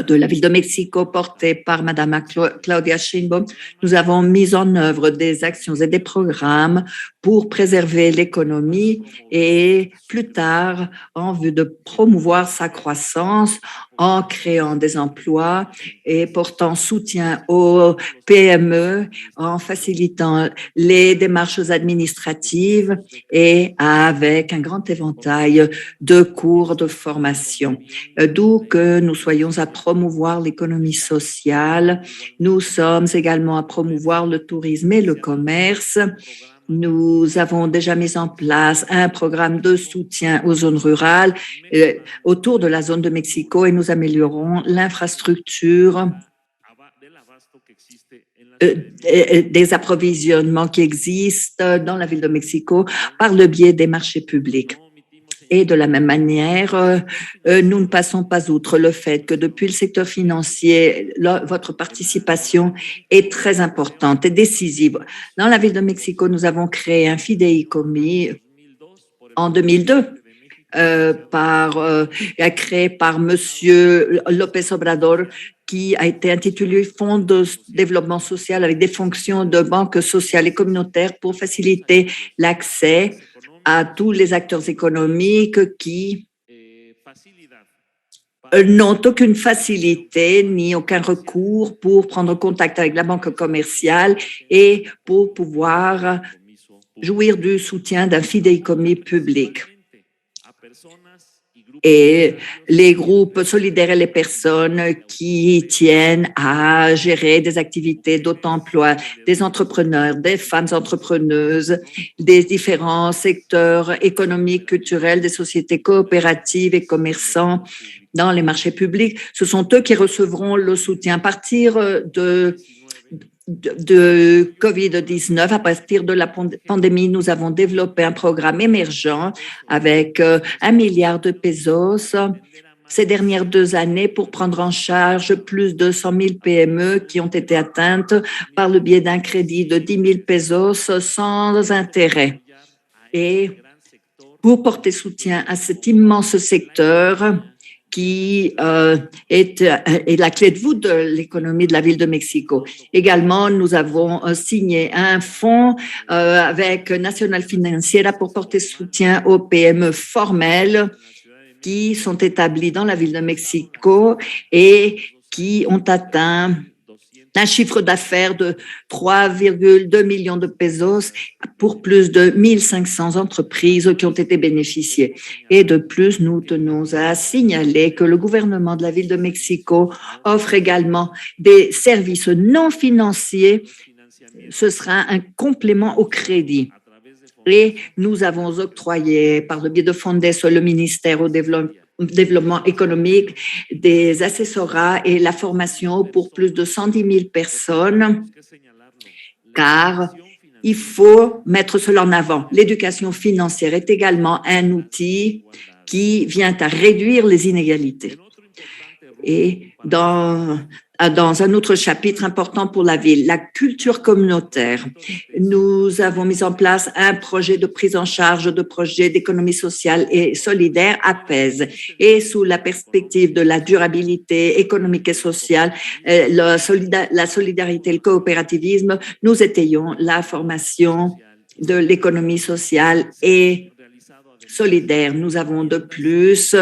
de la ville de Mexico porté par Madame Claudia Sheinbaum, nous avons mis en œuvre des actions et des programmes pour préserver l'économie et plus tard en vue de promouvoir sa croissance en créant des emplois et portant soutien aux PME, en facilitant les démarches administratives et avec un grand éventail de cours de formation. D'où que nous soyons à promouvoir l'économie sociale. Nous sommes également à promouvoir le tourisme et le commerce. Nous avons déjà mis en place un programme de soutien aux zones rurales autour de la zone de Mexico et nous améliorons l'infrastructure des approvisionnements qui existent dans la ville de Mexico par le biais des marchés publics. Et de la même manière, nous ne passons pas outre le fait que depuis le secteur financier, votre participation est très importante et décisive. Dans la ville de Mexico, nous avons créé un fideicomis en 2002. Créé par Monsieur López Obrador, qui a été intitulé Fonds de développement social avec des fonctions de banque sociale et communautaire pour faciliter l'accès à tous les acteurs économiques qui n'ont aucune facilité ni aucun recours pour prendre contact avec la banque commerciale et pour pouvoir jouir du soutien d'un fideicomis public. Et les groupes solidaires et les personnes qui tiennent à gérer des activités d'auto-emploi, des entrepreneurs, des femmes entrepreneuses, des différents secteurs économiques, culturels, des sociétés coopératives et commerçants dans les marchés publics. Ce sont eux qui recevront le soutien à partir de COVID-19. À partir de la pandémie, nous avons développé un programme émergent avec 1 milliard de pesos ces dernières 2 années pour prendre en charge plus de 100 000 PME qui ont été atteintes par le biais d'un crédit de 10 000 pesos sans intérêt. Et pour porter soutien à cet immense secteur qui est la clé de voûte de l'économie de la ville de Mexico. Également, nous avons signé un fonds avec National Financiera pour porter soutien aux PME formelles qui sont établies dans la ville de Mexico et qui ont atteint un chiffre d'affaires de 3,2 millions de pesos pour plus de 1500 entreprises qui ont été bénéficiées. Et de plus, nous tenons à signaler que le gouvernement de la ville de Mexico offre également des services non financiers. Ce sera un complément au crédit. Et nous avons octroyé, par le biais de Fondes, le ministère au développement économique, des assessorats et la formation pour plus de 110 000 personnes, car il faut mettre cela en avant. L'éducation financière est également un outil qui vient à réduire les inégalités. Et dans un autre chapitre important pour la ville, la culture communautaire. Nous avons mis en place un projet de prise en charge de projets d'économie sociale et solidaire APES. Et sous la perspective de la durabilité économique et sociale, la solidarité et le coopérativisme, nous étayons la formation de l'économie sociale et solidaire. Nous avons de plus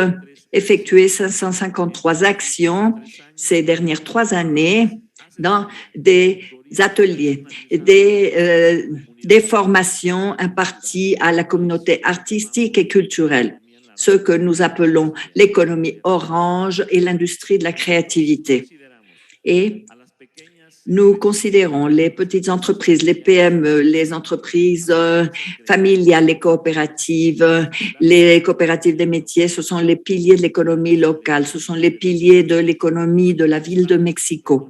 effectué 553 actions ces dernières 3 années dans des ateliers, des formations imparties à la communauté artistique et culturelle, ce que nous appelons l'économie orange et l'industrie de la créativité. Et nous considérons les petites entreprises, les PME, les entreprises familiales, les coopératives des métiers, ce sont les piliers de l'économie locale, ce sont les piliers de l'économie de la ville de Mexico.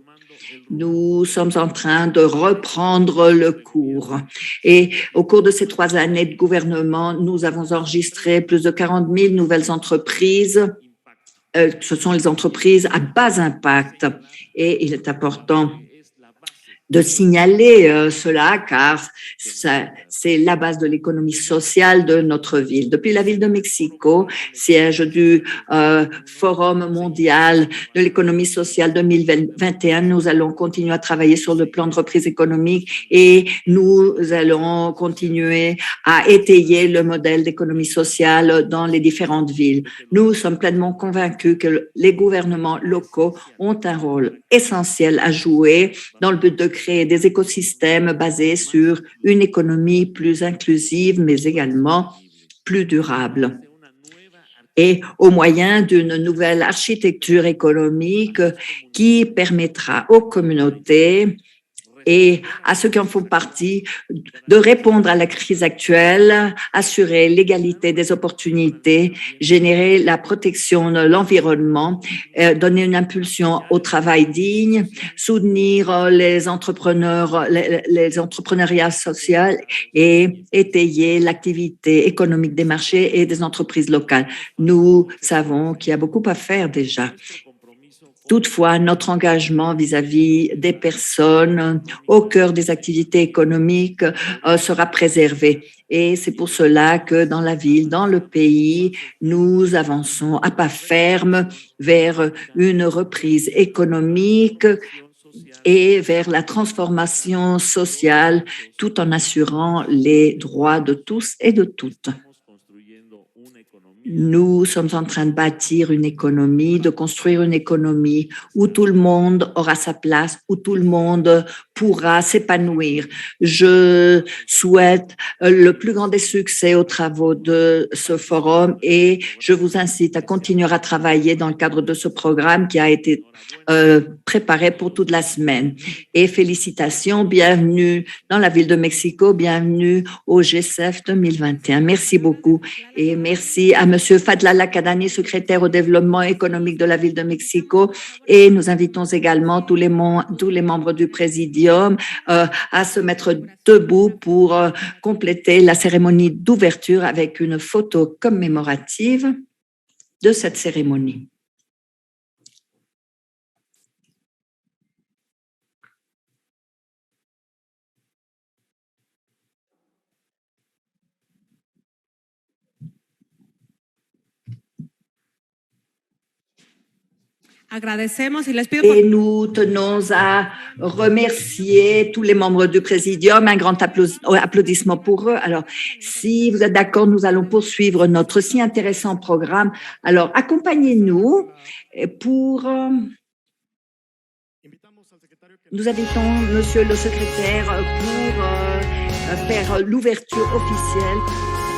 Nous sommes en train de reprendre le cours. Et au cours de ces 3 années de gouvernement, nous avons enregistré plus de 40 000 nouvelles entreprises. Ce sont les entreprises à bas impact. Et il est important de signaler cela, car c'est la base de l'économie sociale de notre ville. Depuis la ville de Mexico, siège du Forum mondial de l'économie sociale 2021, nous allons continuer à travailler sur le plan de reprise économique et nous allons continuer à étayer le modèle d'économie sociale dans les différentes villes. Nous sommes pleinement convaincus que les gouvernements locaux ont un rôle essentiel à jouer dans le but de créer des écosystèmes basés sur une économie plus inclusive, mais également plus durable. Et au moyen d'une nouvelle architecture économique qui permettra aux communautés et à ceux qui en font partie de répondre à la crise actuelle, assurer l'égalité des opportunités, générer la protection de l'environnement, donner une impulsion au travail digne, soutenir les entrepreneurs, les entrepreneuriats sociaux et étayer l'activité économique des marchés et des entreprises locales. Nous savons qu'il y a beaucoup à faire déjà. Toutefois, notre engagement vis-à-vis des personnes au cœur des activités économiques sera préservé. Et c'est pour cela que dans la ville, dans le pays, nous avançons à pas ferme vers une reprise économique et vers la transformation sociale, tout en assurant les droits de tous et de toutes. Nous sommes en train de bâtir une économie, de construire une économie où tout le monde aura sa place, où tout le monde pourra s'épanouir. Je souhaite le plus grand des succès aux travaux de ce forum et je vous incite à continuer à travailler dans le cadre de ce programme qui a été préparé pour toute la semaine. Et félicitations, bienvenue dans la ville de Mexico, bienvenue au G7 2021. Merci beaucoup et merci à Monsieur Fadlallah Kadani, secrétaire au développement économique de la ville de Mexico, et nous invitons également tous les membres du présidium à se mettre debout pour compléter la cérémonie d'ouverture avec une photo commémorative de cette cérémonie. Et nous tenons à remercier tous les membres du Présidium. Un grand applaudissement pour eux. Alors, si vous êtes d'accord, nous allons poursuivre notre si intéressant programme. Alors, accompagnez-nous pour... Nous invitons Monsieur le secrétaire pour faire l'ouverture officielle.